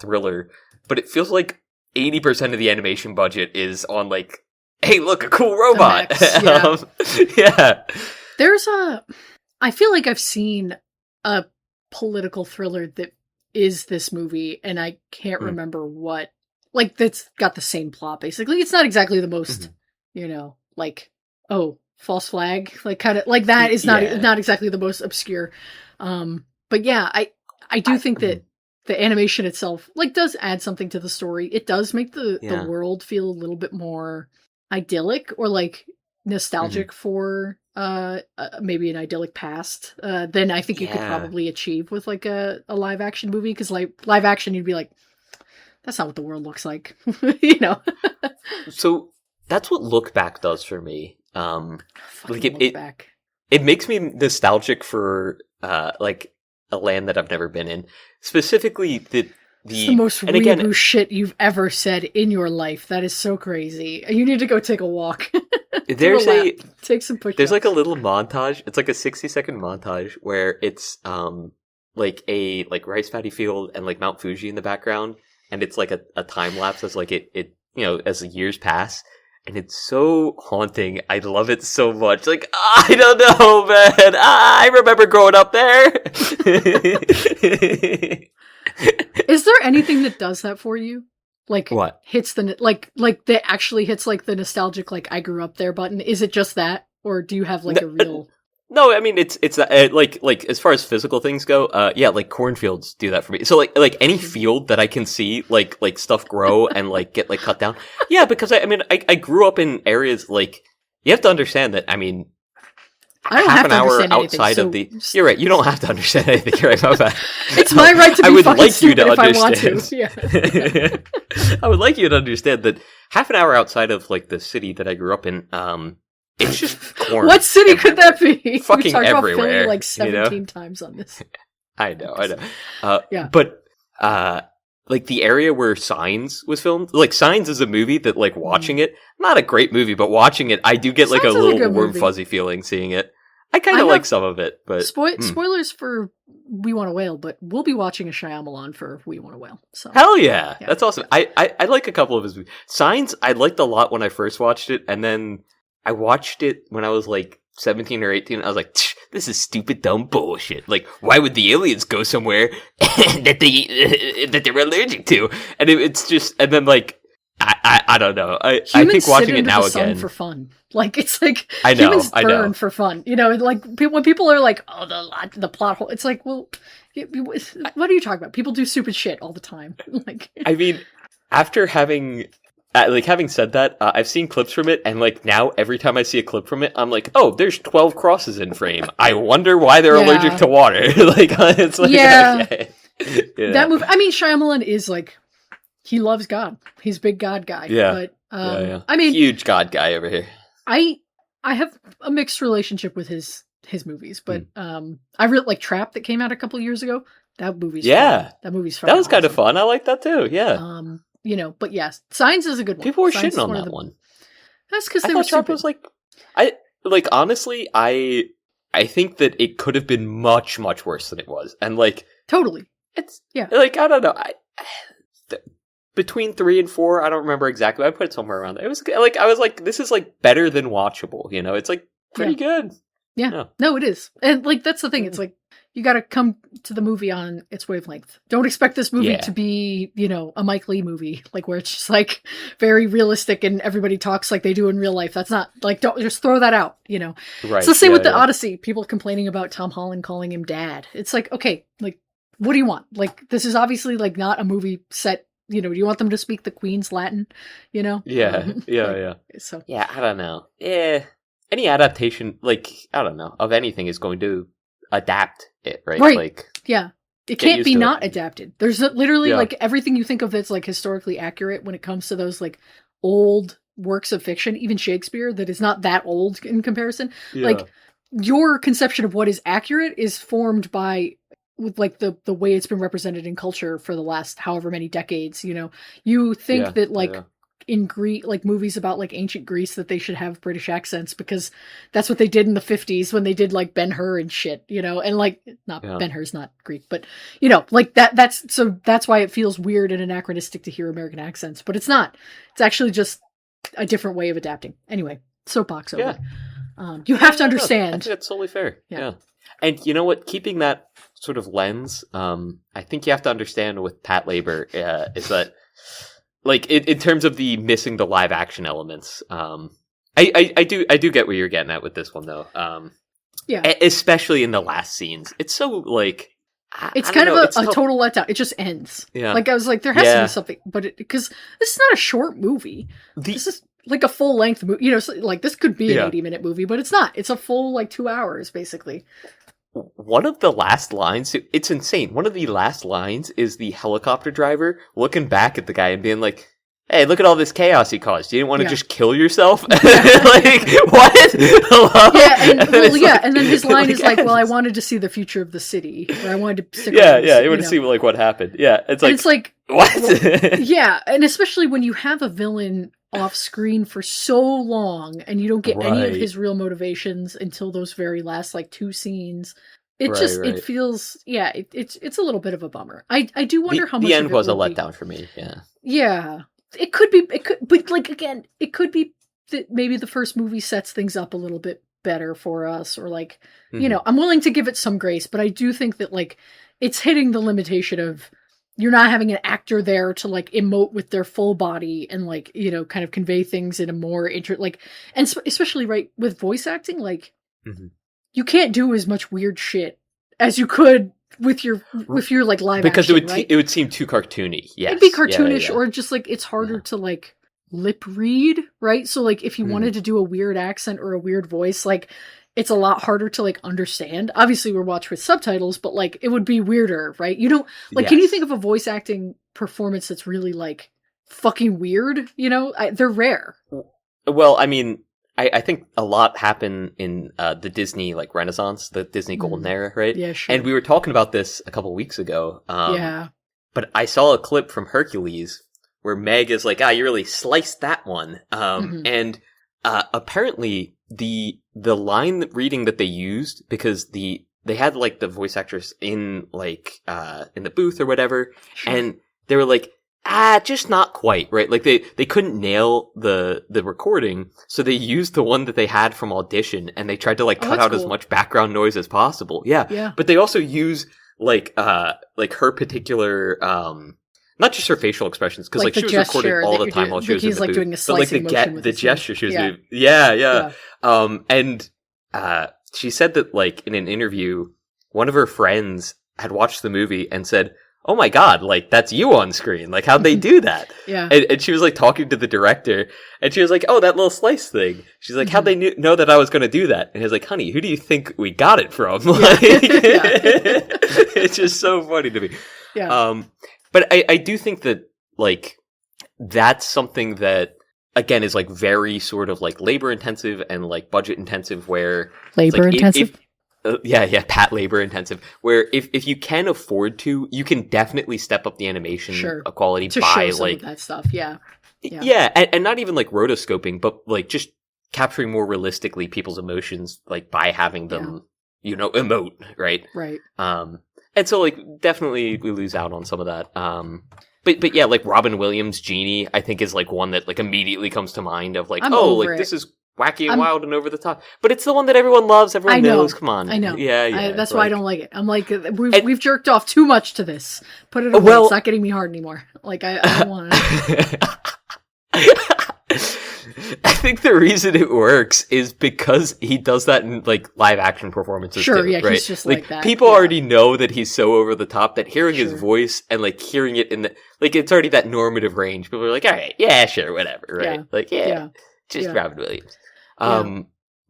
thriller, but it feels like 80% of the animation budget is on like, hey, look, a cool robot. Mechs, Yeah. There's I feel like I've seen a political thriller that is this movie, and I can't remember what. Like, that's got the same plot, basically. It's not exactly the most, you know, like, oh, false flag. Like, kind of, like, that is not exactly the most obscure. But yeah, I do think that the animation itself, like, does add something to the story. It does make the world feel a little bit more idyllic or like nostalgic for maybe an idyllic past than I think you could probably achieve with like a live action movie, because like live action you'd be like, that's not what the world looks like. You know. So that's what Look Back does for me. Like it makes me nostalgic for like a land that I've never been in, specifically it's the most weeaboo shit you've ever said in your life. That is so crazy. You need to go take a walk. Take some push-ups. There's like a little montage. It's like a 60-second montage where it's like a like rice paddy field and like Mount Fuji in the background, and it's like a time lapse as like it you know, as the years pass. And it's so haunting. I love it so much. Like, I don't know, man. I remember growing up there. Is there anything that does that for you? Like, what hits the like that actually hits like the nostalgic like I grew up there button? Is it just that, or do you have like a real? No, I mean it's like as far as physical things go, yeah, like cornfields do that for me. So like any field that I can see like stuff grow and like get like cut down, yeah, because I mean I grew up in areas like, you have to understand that, I mean, I don't half have an to hour understand outside anything, of the. You're right. You don't have to understand anything. You're right. My bad. It's my right to be I would fucking like you stupid to if understand. I want to. Yeah. I would like you to understand that half an hour outside of like the city that I grew up in, it's just corn. What city could that be? Fucking We've talked everywhere. about Philly like 17 you know? times on this. I know. Yeah. But like the area where Signs was filmed, like Signs is a movie that like watching it, not a great movie, but watching it, I do get like Signs a is a little good warm movie. fuzzy feeling seeing it. I kind of like some of it, but spoilers for We Want a Whale, but we'll be watching a Shyamalan for We Want a Whale. So hell yeah, that's awesome. I like a couple of his movies. Signs I liked a lot when I first watched it, and then I watched it when I was like 17 or 18. I was like, this is stupid, dumb bullshit. Like, why would the aliens go somewhere that they're allergic to? And it's just, and then like, I don't know. I think watching it now again for fun. Like, it's like I know, humans burn for fun. You know, like when people are like, oh, the plot hole. It's like, well, what are you talking about? People do stupid shit all the time. Like, I mean, after having said that, I've seen clips from it, and like now every time I see a clip from it, I'm like, oh, there's 12 crosses in frame. I wonder why they're allergic to water. Like, it's like, okay. Yeah. That movie. I mean, Shyamalan is like, he loves God. He's a big God guy. Yeah. But I mean, huge God guy over here. I have a mixed relationship with his movies, but I really like Trap that came out a couple years ago. That movie's fun. That movie's fun. That was kind of fun. I like that too. Yeah. You know, but yes, Signs is a good one. People were Signs shitting on that one. That's because they I were thought Trap stupid. was like honestly, I think that it could have been much worse than it was, and like totally, it's like I don't know. Between 3 and 4, I don't remember exactly. I put it somewhere around there. It was like, I was like, this is like better than watchable. You know, it's like pretty good. Yeah. No, it is, and like that's the thing. It's like you got to come to the movie on its wavelength. Don't expect this movie to be, you know, a Mike Lee movie, like where it's just like very realistic and everybody talks like they do in real life. That's not like, don't just throw that out. You know, right? It's the same with the Odyssey. People complaining about Tom Holland calling him dad. It's like, okay, like what do you want? Like this is obviously like not a movie set. You know, do you want them to speak the Queen's Latin? You know? Yeah. So yeah, I don't know. Yeah, any adaptation, like, I don't know, of anything is going to adapt it, right? Right. Like, yeah. It get can't used be to not it. adapted. There's literally Yeah. like everything you think of that's like historically accurate when it comes to those like old works of fiction, even Shakespeare, that is not that old in comparison. Yeah. Like your conception of what is accurate is formed by with like the way it's been represented in culture for the last however many decades. You know, you think Yeah. that like Yeah. in Greek, like movies about like ancient Greece, that they should have British accents because that's what they did in the 50s when they did like Ben-Hur and shit, you know, and like not Yeah. Ben-Hur's not Greek, but you know, like that's why it feels weird and anachronistic to hear American accents, but it's not. It's actually just a different way of adapting. Anyway, soapbox over. You have to I understand. think that's totally fair. Yeah. Yeah. And you know what? Keeping that sort of lens, I think you have to understand with Patlabor is that, like, in terms of the missing the live action elements, I do get what you're getting at with this one though. Yeah. Especially in the last scenes, it's so like It's I kind don't of know, a total letdown. It just ends. Yeah. Like I was like, there has to be something, but because this is not a short movie. This is like a full length movie. You know, so, like this could be an 80-minute movie, but it's not. It's a full like 2 hours basically. One of the last lines, it's insane. One of the last lines is the helicopter driver looking back at the guy and being like, "Hey, look at all this chaos he caused. You didn't want to just kill yourself?" Like, what? Hello? Yeah, and then his line is like, "Well, I wanted to see the future of the city, or I wanted to stick around you want to see like what happened." Yeah, it's like what? Well, yeah, and especially when you have a villain off screen for so long and you don't get any of his real motivations until those very last like 2 scenes. It it feels it's a little bit of a bummer. I do wonder how much the end of it was a will letdown for me. Yeah. Yeah. It could, but like again, it could be that maybe the first movie sets things up a little bit better for us, or like, you know, I'm willing to give it some grace, but I do think that like it's hitting the limitation of you're not having an actor there to like emote with their full body and like, you know, kind of convey things in a more and especially right with voice acting, like you can't do as much weird shit as you could with your like live because action, it would seem too cartoony. Yeah, it'd be cartoonish, or just like it's harder to like lip read, right? So like if you wanted to do a weird accent or a weird voice, like it's a lot harder to like understand. Obviously we're watched with subtitles, but like it would be weirder, right? You don't like can you think of a voice acting performance that's really like fucking weird? You know, they're rare. Well, I mean, I think a lot happened in the Disney like Renaissance, the Disney Golden Era, right? Yeah, sure. And we were talking about this a couple weeks ago. But I saw a clip from Hercules where Meg is like, you really sliced that one. And apparently the line reading that they used, because they had like the voice actress in like in the booth or whatever, and they were like, just not quite, right? Like they couldn't nail the recording, so they used the one that they had from audition, and they tried to like cut out as much background noise as possible. Yeah. But they also use like her particular not just her facial expressions, because like she was recording all the time while she was in the booth. Doing a slicing motion with the gesture she was doing. Yeah. And she said that like in an interview, one of her friends had watched the movie and said, "Oh my God, like that's you on screen. Like how'd they do that?" Yeah. And she was like talking to the director, and she was like, "Oh, that little slice thing." She's like, "How'd they know that I was going to do that?" And he was like, "Honey, who do you think we got it from?" Like, it's just so funny to me. Yeah. But I do think that like that's something that again is like very sort of like labor intensive and like budget intensive, where labor intensive. Pat labor intensive, where if you can afford to, you can definitely step up the animation quality to by show some like of that stuff. Yeah. And not even like rotoscoping, but like just capturing more realistically people's emotions, like by having them, you know, emote, right? Right. And so like definitely we lose out on some of that. But yeah, like Robin Williams' Genie, I think is like one that like immediately comes to mind of like, this is wacky and wild and over the top. But it's the one that everyone loves, everyone knows. Come on. I know. Yeah. That's why I don't like it. I'm like, we've jerked off too much to this. Put it away. It's not getting me hard anymore. Like, I don't want to. I think the reason it works is because he does that in like live action performances too, right? He's just like that. People already know that he's so over the top that hearing his voice and like hearing it in the like it's already that normative range. People are like, all right, yeah, sure, whatever, right? Just Robin Williams.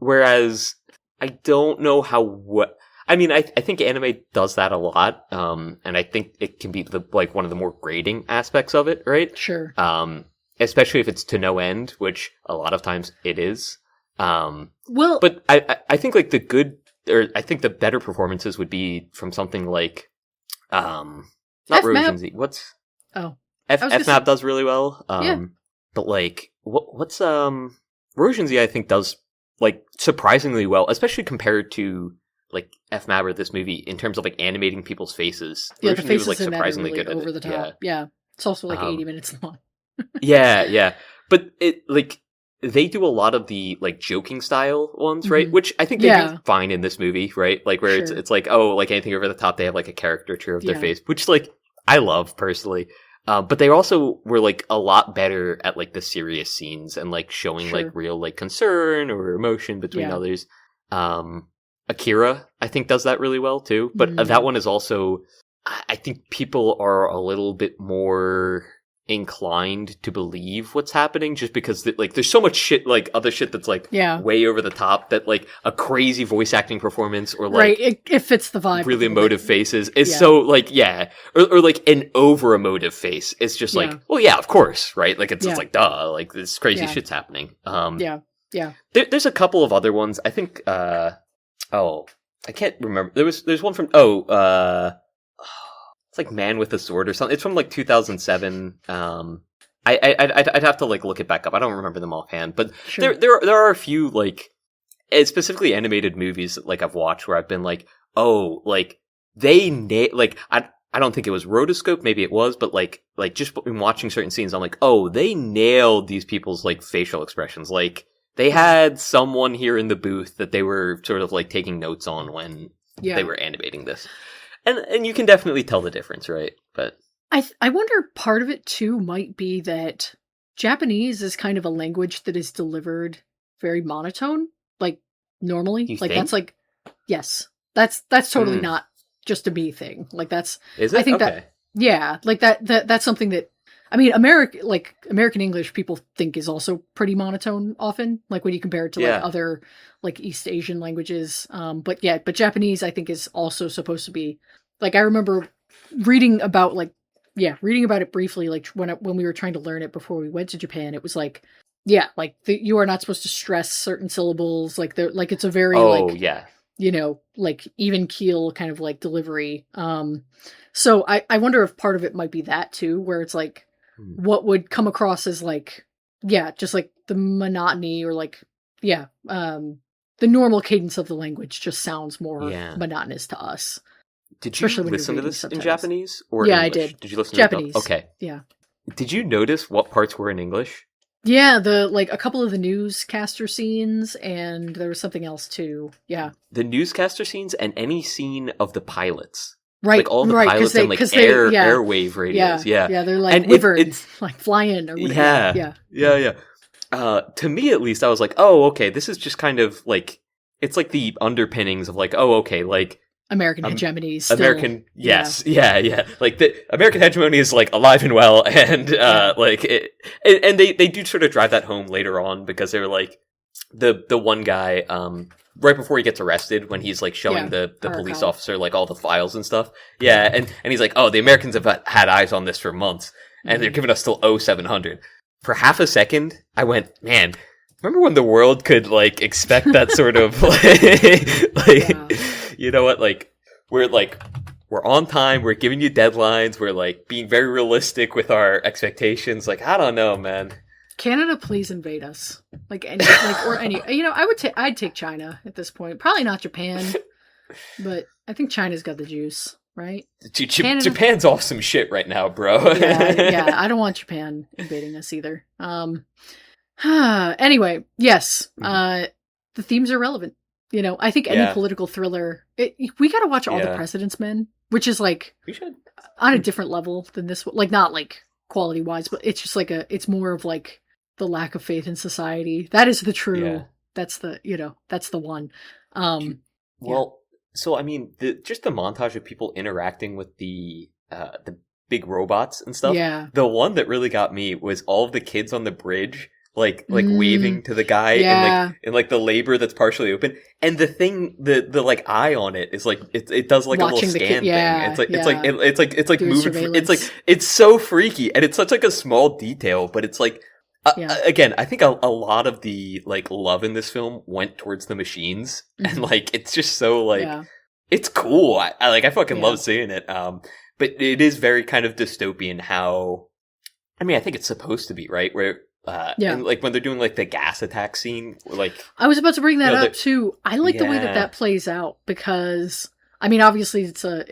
whereas I don't know I mean, I think anime does that a lot, and I think it can be one of the more grating aspects of it, right? Sure. Especially if it's to no end, which a lot of times it is. Well, but I think like I think the better performances would be from something like, not Rojin Z. What's FMAP does really well. But like what's Rojin Z I think does like surprisingly well, especially compared to like FMAP or this movie in terms of like animating people's faces. Yeah, Rojin the faces was like surprisingly really good over at the it. top. Yeah. It's also like 80 minutes long. yeah. But it like they do a lot of the like joking style ones, right? Which I think they do fine in this movie, right? Like where it's like, oh, like anything over the top, they have like a caricature of their face, which like I love personally. But they also were like a lot better at like the serious scenes and like showing like real like concern or emotion between others. Akira, I think, does that really well too. But that one is also, I think people are a little bit more inclined to believe what's happening just because like there's so much shit, like other shit that's like way over the top, that like a crazy voice acting performance or like it fits the vibe, really emotive faces is so like or like an over emotive face. It's just like, well, yeah, of course, right? Like it's just like duh, like this crazy shit's happening. There's a couple of other ones. I think I can't remember. There's one from it's like Man with a Sword or something. It's from like 2007. I'd have to like look it back up. I don't remember them offhand, but there are a few like specifically animated movies that like I've watched where I've been like, oh, like they like I don't think it was rotoscope, maybe it was, but like just in watching certain scenes, I'm like, oh, they nailed these people's like facial expressions. Like they had someone here in the booth that they were sort of like taking notes on when they were animating this. And you can definitely tell the difference, right? But I wonder part of it too might be that Japanese is kind of a language that is delivered very monotone, like normally. You like think? That's like that's totally not just a me thing. Like that's is it? I think like that's something that I mean American English people think is also pretty monotone often, like when you compare it to like other like East Asian languages. But Japanese I think is also supposed to be like, I remember reading about it briefly, like when we were trying to learn it before we went to Japan. It was like, you are not supposed to stress certain syllables. Like it's a very like even keel kind of like delivery. So I wonder if part of it might be that too, where it's like what would come across as like, just like the monotony or like, the normal cadence of the language just sounds more monotonous to us. Did you listen to this in Japanese or English? I did. Did you listen Japanese? To it? Okay. Yeah. Did you notice what parts were in English? Yeah, a couple of the newscaster scenes, and there was something else too. Yeah. The newscaster scenes and any scene of the pilots. Right. Like all the pilots and like airwave radios. Yeah. They're like wyverns, like flying or whatever. Yeah. To me at least, I was like, oh, okay, this is just kind of like, it's like the underpinnings of like, oh, okay, like American hegemony. American, yes, yeah. Like the American hegemony is like alive and well, and like it, and they do sort of drive that home later on because they're like the one guy right before he gets arrested when he's like showing the police officer like all the files and stuff. Yeah, and he's like, oh, the Americans have had eyes on this for months, and they're giving us till 0700. For half a second, I went, man. Remember when the world could like expect that sort of you know what, like we're on time, we're giving you deadlines, we're like being very realistic with our expectations. Like, I don't know, man. Canada, please invade us. Like any you know, I'd take China at this point. Probably not Japan, but I think China's got the juice, right? Japan's off some shit right now, bro. yeah, I don't want Japan invading us either. Anyway, yes, the themes are relevant. You know, I think any political thriller, we got to watch All the President's Men, which is like we should on a different level than this. Like not like quality wise, but it's just like it's more of like the lack of faith in society. That is the true. Yeah. That's the one. So I mean, just the montage of people interacting with the big robots and stuff. Yeah. The one that really got me was all of the kids on the bridge. like waving to the guy in like the labor that's partially open, and the thing the like eye on it is like it does like Watching a little scan thing. It's like doing moving. surveillance. It's like it's so freaky, and it's such like a small detail, but it's like. Again, I think a lot of the like love in this film went towards the machines, and like it's just so like it's cool. I fucking love seeing it. But it is very kind of dystopian. How I mean, I think it's supposed to be right where and like when they're doing like the gas attack scene, like I was about to bring that up too. I like the way that plays out because I mean, obviously it's an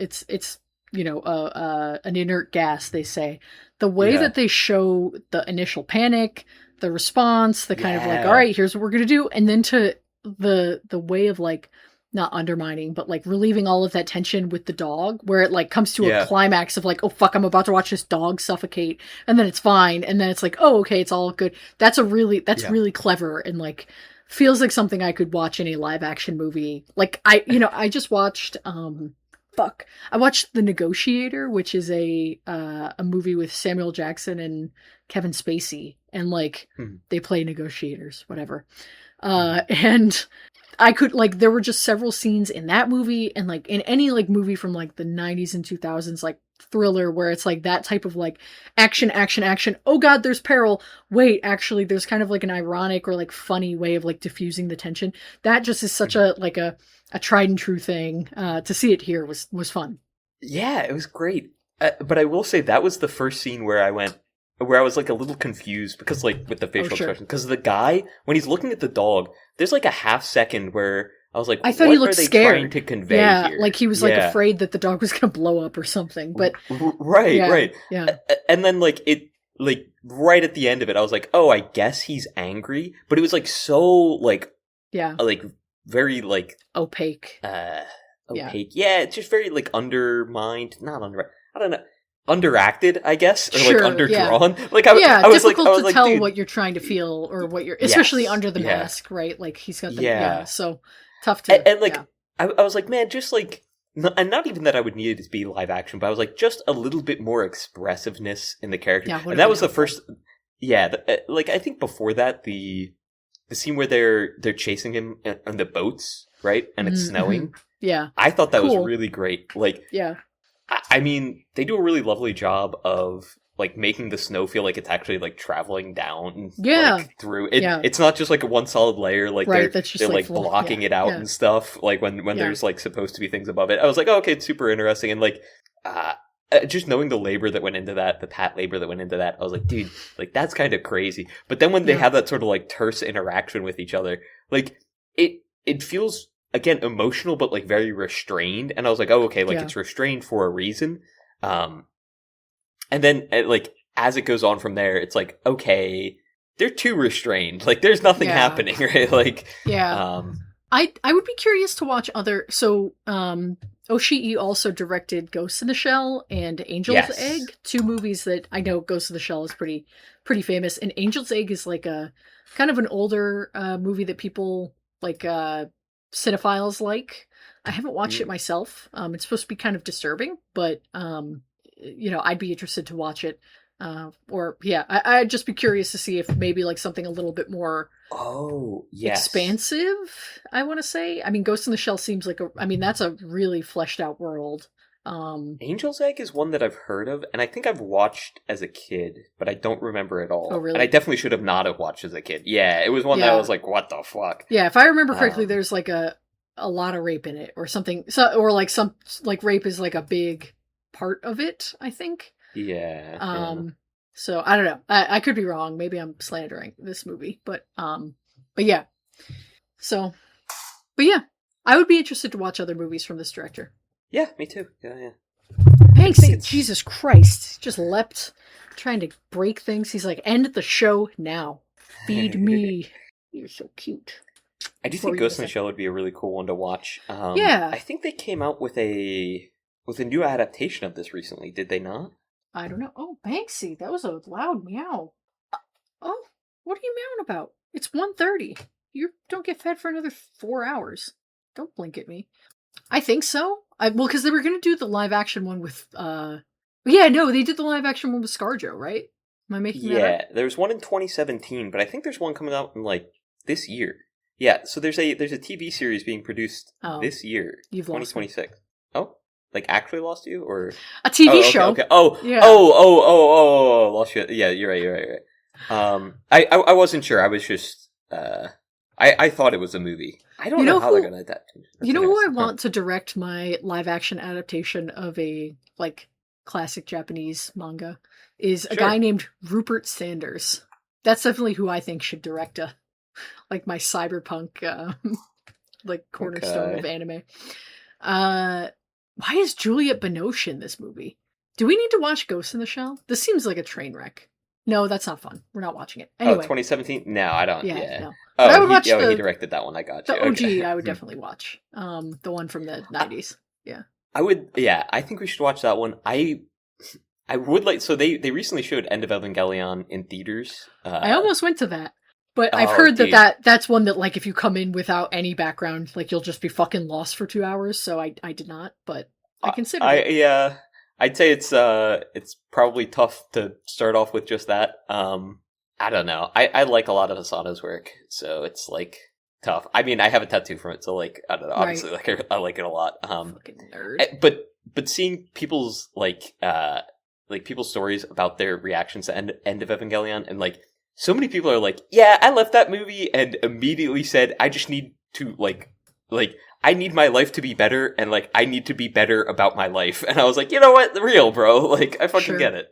inert gas. They say the way that they show the initial panic, the response, the kind of like, all right, here's what we're gonna do, and then to the way of like not undermining, but like relieving all of that tension with the dog, where it like comes to a climax of like, oh fuck, I'm about to watch this dog suffocate, and then it's fine, and then it's like, oh okay, it's all good. That's really clever and like feels like something I could watch in a live action movie. Like I just watched I watched The Negotiator, which is a movie with Samuel Jackson and Kevin Spacey, and like they play negotiators, whatever. And I could like there were just several scenes in that movie and like in any like movie from like the 90s and 2000s like thriller where it's like that type of like action. Oh god, there's peril. Wait, actually there's kind of like an ironic or like funny way of like diffusing the tension. That just is such a tried and true thing. To see it here was fun. Yeah, it was great. But I will say that was the first scene where I was like a little confused because like with the facial expression, because the guy when he's looking at the dog, there's like a half second where I was like, I thought what he looked are they scared. trying to convey here? Like he was like afraid that the dog was gonna blow up or something. But right. And then like it like right at the end of it, I was like, oh, I guess he's angry, but it was like so like like very like opaque. Opaque. Yeah, it's just very like undermined. Not under. I don't know. Underacted, I guess, or like underdrawn. Yeah. Like I was difficult like, to tell dude, what you're trying to feel or what you're, especially under the mask, right? Like he's got the so tough to. And like I was like, man, just like, and not even that I would need it to be live action, but I was like, just a little bit more expressiveness in the character, and that was the first. Yeah, like I think before that the scene where they're chasing him on the boats, right, and it's snowing. Yeah, I thought that was really great. Like, yeah. I mean, they do a really lovely job of like making the snow feel like it's actually like traveling down like, through it. It's not just like a one solid layer, like they're like blocking it out and stuff. Like when there's like supposed to be things above it. I was like, oh, okay, it's super interesting. And like just knowing the labor that went into that, the pat labor that went into that, I was like, dude, like that's kind of crazy. But then when they have that sort of like terse interaction with each other, like it feels again emotional but like very restrained, and I was like, oh okay, like it's restrained for a reason. And then like as it goes on from there, it's like, okay, they're too restrained, like there's nothing happening, right? Like I would be curious to watch other. So Oshii also directed Ghost in the Shell and Angel's Egg, two movies that I know. Ghost in the Shell is pretty famous, and Angel's Egg is like a kind of an older movie that people like cinephiles like. I haven't watched it myself. It's supposed to be kind of disturbing, but I'd be interested to watch it. I'd just be curious to see if maybe like something a little bit more expansive, I want to say. I mean, Ghost in the Shell seems like that's a really fleshed out world. Angel's Egg is one that I've heard of, and I think I've watched as a kid, but I don't remember it all. Oh, really? And I definitely should have not have watched as a kid. Yeah, it was one that I was like, what the fuck? Yeah, if I remember correctly, there's like a lot of rape in it or something. So, or like some, like rape is like a big part of it, I think. Yeah. So I don't know. I could be wrong. Maybe I'm slandering this movie, but yeah. So, but yeah, I would be interested to watch other movies from this director. Yeah, me too. Yeah. Banksy, Jesus Christ, just leapt, trying to break things. He's like, end the show now. Feed me. You're so cute. I do think Ghost in the Shell would be a really cool one to watch. I think they came out with a new adaptation of this recently. Did they not? I don't know. Oh, Banksy, that was a loud meow. Oh, what are you meowing about? It's 1:30. You don't get fed for another 4 hours. Don't blink at me. I think so. Because they were going to do the live action one with, they did the live action one with ScarJo, right? Am I making that up? Yeah, there's one in 2017, but I think there's one coming out in like this year. Yeah, so there's a TV series being produced this year, you've 2026. Oh, like actually lost you, or a TV show? Okay. Oh, lost you. Yeah, you're right. I wasn't sure. I was just I thought it was a movie. I don't know how they're gonna adapt. You know who I want to direct my live action adaptation of a like classic Japanese manga is a guy named Rupert Sanders. That's definitely who I think should direct like my cyberpunk like cornerstone of anime. Why is Juliette Binoche in this movie? Do we need to watch Ghost in the Shell? This seems like a train wreck. No, that's not fun. We're not watching it. Anyway. 2017? No, I don't. Yeah. No. Oh, I would watch he directed that one. I got you. The OG, I would definitely watch. The one from the 90s. Yeah. I would. Yeah, I think we should watch that one. I would like. So they recently showed End of Evangelion in theaters. I almost went to that, but I've heard that's one that like if you come in without any background, like you'll just be fucking lost for 2 hours. So I did not, but I consider it. Yeah. I'd say it's probably tough to start off with just that. I don't know. I like a lot of Asano's work, so it's like tough. I mean, I have a tattoo from it, so like I don't know. Obviously, like I like it a lot. Fucking nerd. But seeing people's like people's stories about their reactions to End of Evangelion, and like so many people are like, yeah, I left that movie and immediately said, I just need to like I need my life to be better, and like I need to be better about my life. And I was like, you know what, real bro, like I fucking get it.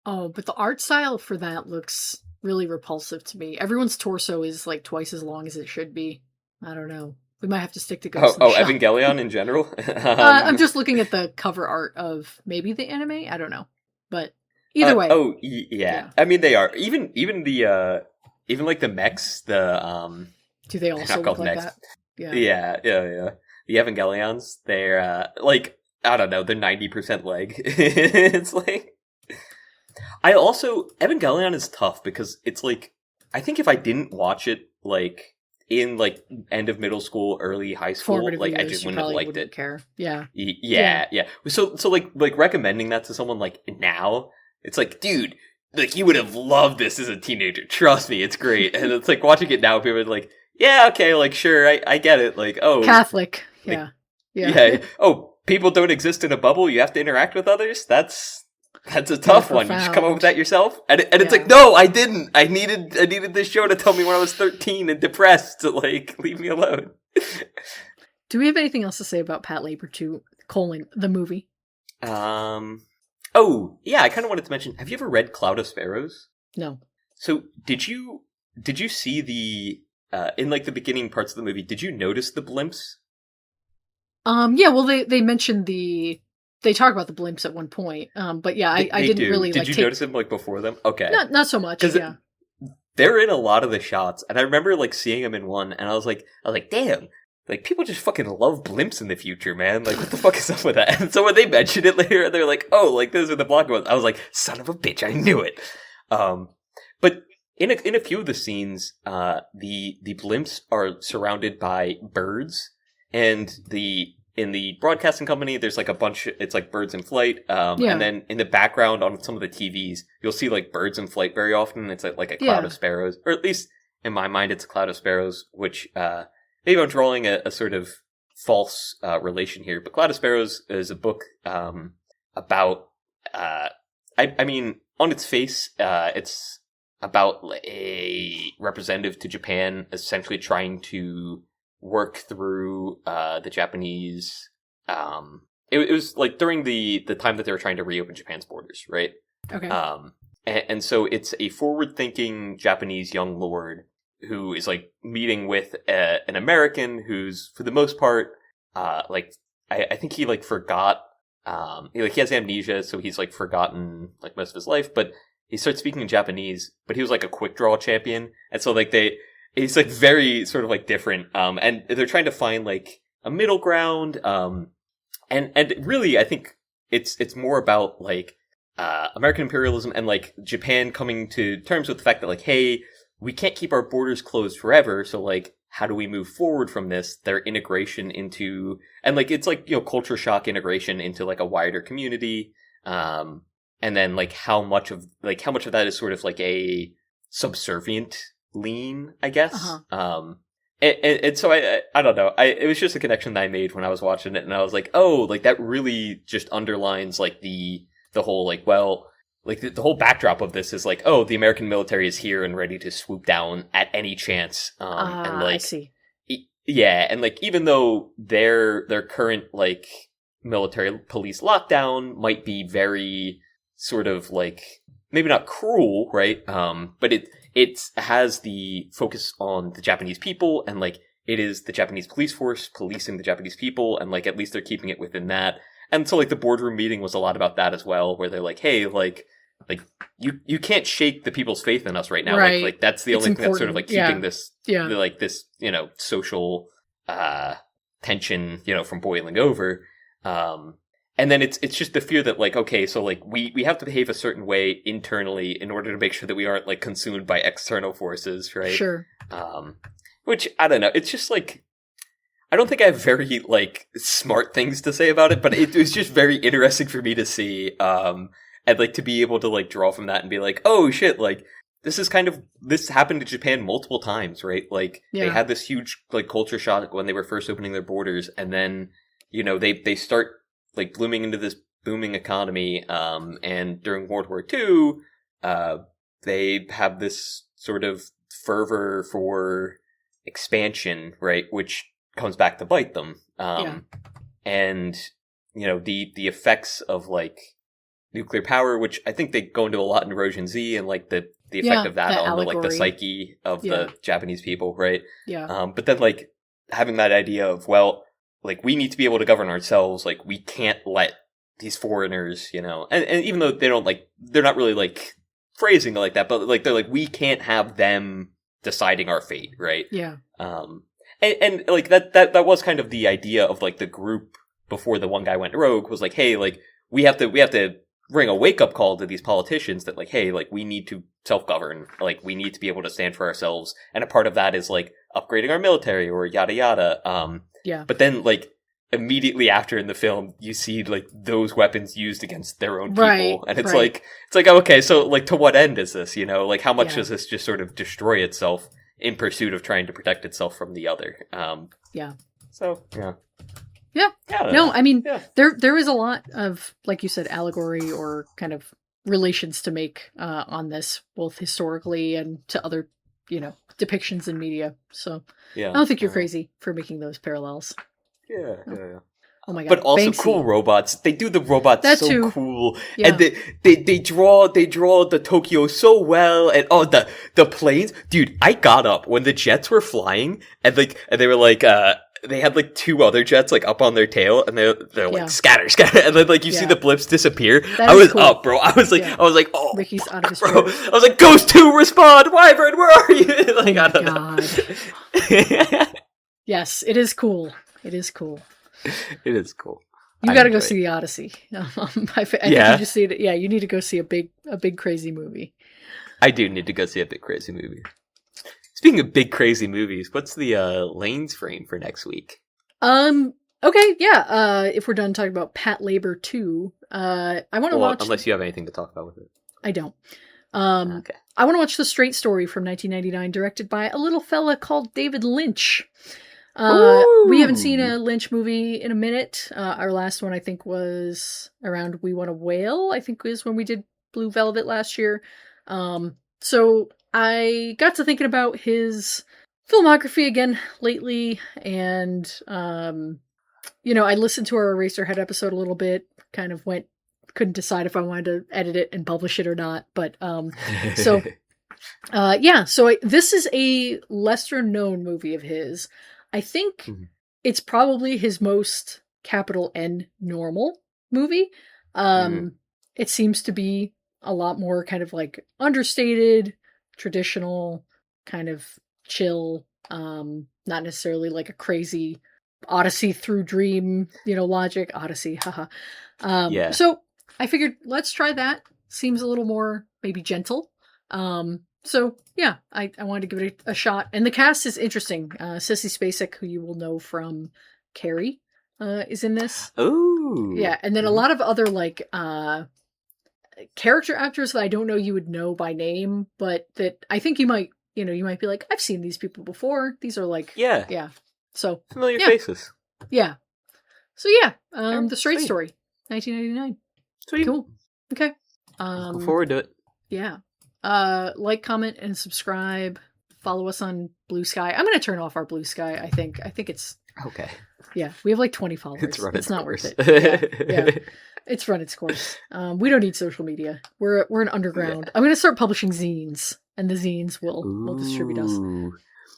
Oh, but the art style for that looks really repulsive to me. Everyone's torso is like twice as long as it should be. I don't know. We might have to stick to Ghost in the Shell. Evangelion in general? I'm just looking at the cover art of maybe the anime. I don't know, but either way. Yeah. I mean, they are even the even like the mechs. The do they also look like that? Yeah. The Evangelions, they're like, I don't know, they're 90% leg. It's like, Evangelion is tough because it's like, I think if I didn't watch it like in like end of middle school, early high school, like I just wouldn't have liked it. Care. Yeah. So like recommending that to someone like now, it's like, dude, like you would have loved this as a teenager. Trust me, it's great. And it's like watching it now, people are like, yeah, okay, like, sure, I get it. Like, oh. Catholic. Yeah. Oh, people don't exist in a bubble. You have to interact with others. That's a tough one. You just come up with that yourself. And it's like, no, I didn't. I needed this show to tell me when I was 13 and depressed to, like, leave me alone. Do we have anything else to say about Patlabor 2, the movie? Oh, yeah, I kind of wanted to mention, have you ever read Cloud of Sparrows? No. So, did you see the... in like the beginning parts of the movie, did you notice the blimps? Yeah, well they mentioned they talk about the blimps at one point. But yeah, I didn't really Did you notice them like before them? Okay. Not so much, yeah. They're in a lot of the shots, and I remember like seeing them in one, and I was like, damn, like people just fucking love blimps in the future, man. Like what the fuck is up with that? And so when they mentioned it later, they're like, oh, like those are the block ones. I was like, son of a bitch, I knew it. But in a few of the scenes, the blimps are surrounded by birds, and in the broadcasting company, there's like a bunch. It's like birds in flight, and then in the background on some of the TVs, you'll see like birds in flight very often. It's like a cloud of sparrows, or at least in my mind, it's a cloud of sparrows. Which maybe I'm drawing a sort of false relation here, but Cloud of Sparrows is a book about. I mean, on its face, it's about a representative to Japan essentially trying to work through the Japanese. It was like during the time that they were trying to reopen Japan's borders, right? Okay. And so it's a forward-thinking Japanese young lord who is like meeting with an American who's for the most part like I think he like forgot he has amnesia, so he's like forgotten like most of his life, but he starts speaking in Japanese, but he was like a quick draw champion. And so like he's like very sort of like different. And they're trying to find like a middle ground. And really, I think it's more about like, American imperialism and like Japan coming to terms with the fact that like, hey, we can't keep our borders closed forever. So like, how do we move forward from this? Their integration into, and like, it's like, culture shock integration into like a wider community. and then like how much of that is sort of like a subservient lean, I guess. And so I don't know. It was just a connection that I made when I was watching it, and I was like, oh, like that really just underlines like the whole like, well, like the whole backdrop of this is like, oh, the American military is here and ready to swoop down at any chance. And like, I see. Yeah, and like even though their current like military police lockdown might be very sort of like maybe not cruel, right? But it has the focus on the Japanese people, and like it is the Japanese police force policing the Japanese people, and like at least they're keeping it within that. And so like the boardroom meeting was a lot about that as well, where they're like, hey, like you can't shake the people's faith in us right now. Right. Like that's the only thing that's sort of like keeping this like this, social tension, from boiling over. And then it's just the fear that like, okay, so like we have to behave a certain way internally in order to make sure that we aren't like consumed by external forces, right? Sure. Which I don't know. It's just like, I don't think I have very like smart things to say about it, but it was just very interesting for me to see. And like to be able to like draw from that and be like, oh shit, like this happened to Japan multiple times, right? Like they had this huge like culture shock when they were first opening their borders, and then they start like blooming into this booming economy. And during World War II, they have this sort of fervor for expansion, right? Which comes back to bite them. And the effects of like nuclear power, which I think they go into a lot in Erosion Z, and like the effect of that on the psyche of the Japanese people, right? Yeah. But then like having that idea of, well, like we need to be able to govern ourselves, like we can't let these foreigners, and even though they don't like, they're not really like phrasing it like that, but like they're like, we can't have them deciding our fate, right? Yeah. And like that was kind of the idea of like the group before the one guy went rogue, was like, hey, like we have to ring a wake-up call to these politicians that like, hey, like we need to self-govern, like we need to be able to stand for ourselves, and a part of that is like upgrading our military or yada yada. But then like immediately after in the film you see like those weapons used against their own people, and it's like oh, okay, so like to what end is this, like how much does this just sort of destroy itself in pursuit of trying to protect itself from the other? So Yeah. No, I mean, there is a lot of, like you said, allegory or kind of relations to make on this, both historically and to other, depictions in media. So I don't think you're crazy for making those parallels. Yeah. Oh my god! But also Banksy. Cool robots. They do the robots that so too. Cool, Yeah. and they draw the Tokyo so well, and the planes, dude. I got up when the jets were flying, and they were like they had like two other jets like up on their tail, and they're like scatter, and then like you see the blips disappear. I was cool. Up, bro. I was like, oh, Ricky's out of his bro. I was like, Ghost 2, respond, Wyvern, where are you? Like, oh my god. Yes, it is cool. It is cool. It is cool. You got to go see the Odyssey. I think you just see it. Yeah, you need to go see a big crazy movie. I do need to go see a big crazy movie. Speaking of big crazy movies, what's the Lane's frame for next week? Okay, yeah. If we're done talking about Patlabor 2, I want to watch. Unless you have anything to talk about with it. I don't. Okay. I want to watch The Straight Story from 1999, directed by a little fella called David Lynch. We haven't seen a Lynch movie in a minute. Our last one, I think, was around We Want a Whale, I think was when we did Blue Velvet last year. So I got to thinking about his filmography again lately, and, I listened to our Eraserhead episode a little bit, couldn't decide if I wanted to edit it and publish it or not, but, so this is a lesser known movie of his. I think it's probably his most capital N normal movie. It seems to be a lot more kind of like understated, traditional, kind of chill, not necessarily like a crazy Odyssey through dream, logic. Odyssey, haha. So I figured let's try that. Seems a little more maybe gentle. So yeah, I wanted to give it a shot. And the cast is interesting. Sissy Spacek, who you will know from Carrie, is in this. Oh. Yeah, and then a lot of other like character actors that I don't know you would know by name, but that I think you might be like, I've seen these people before. These are like, yeah. So familiar faces. Yeah. So yeah, The Straight Story, 1999. Sweet. Cool. Okay. Look forward to it. Yeah. Like, comment, and subscribe. Follow us on Blue Sky. I'm going to turn off our Blue Sky. I think it's okay. Yeah, we have like 20 followers. It's not worth it. Yeah. It's run its course. We don't need social media. We're an underground. Yeah. I'm going to start publishing zines, and the zines will distribute us.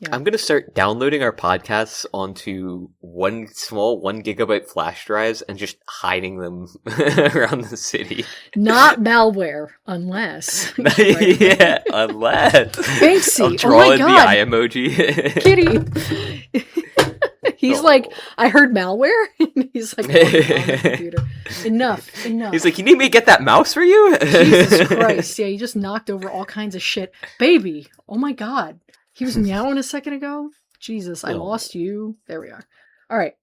Yeah. I'm going to start downloading our podcasts onto 1 gigabyte flash drives and just hiding them around the city. Not malware, unless. Yeah, unless. Banksy, I'll draw in the eye emoji. Kitty. He's like, I heard malware. He's like, on the computer. Enough. He's like, you need me to get that mouse for you? Jesus Christ. Yeah, you just knocked over all kinds of shit. Baby. Oh my God. He was meowing a second ago. Jesus, I lost you. There we are. All right.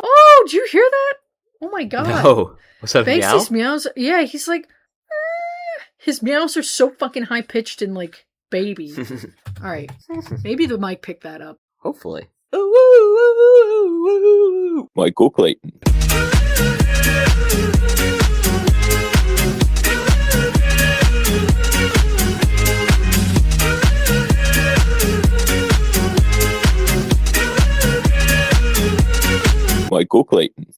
Oh, did you hear that? Oh my God. No. What's up, Banksy's meows. Yeah, he's like, his meows are so fucking high pitched and like baby. All right. Maybe the mic picked that up. Hopefully. Michael Clayton. Michael Clayton.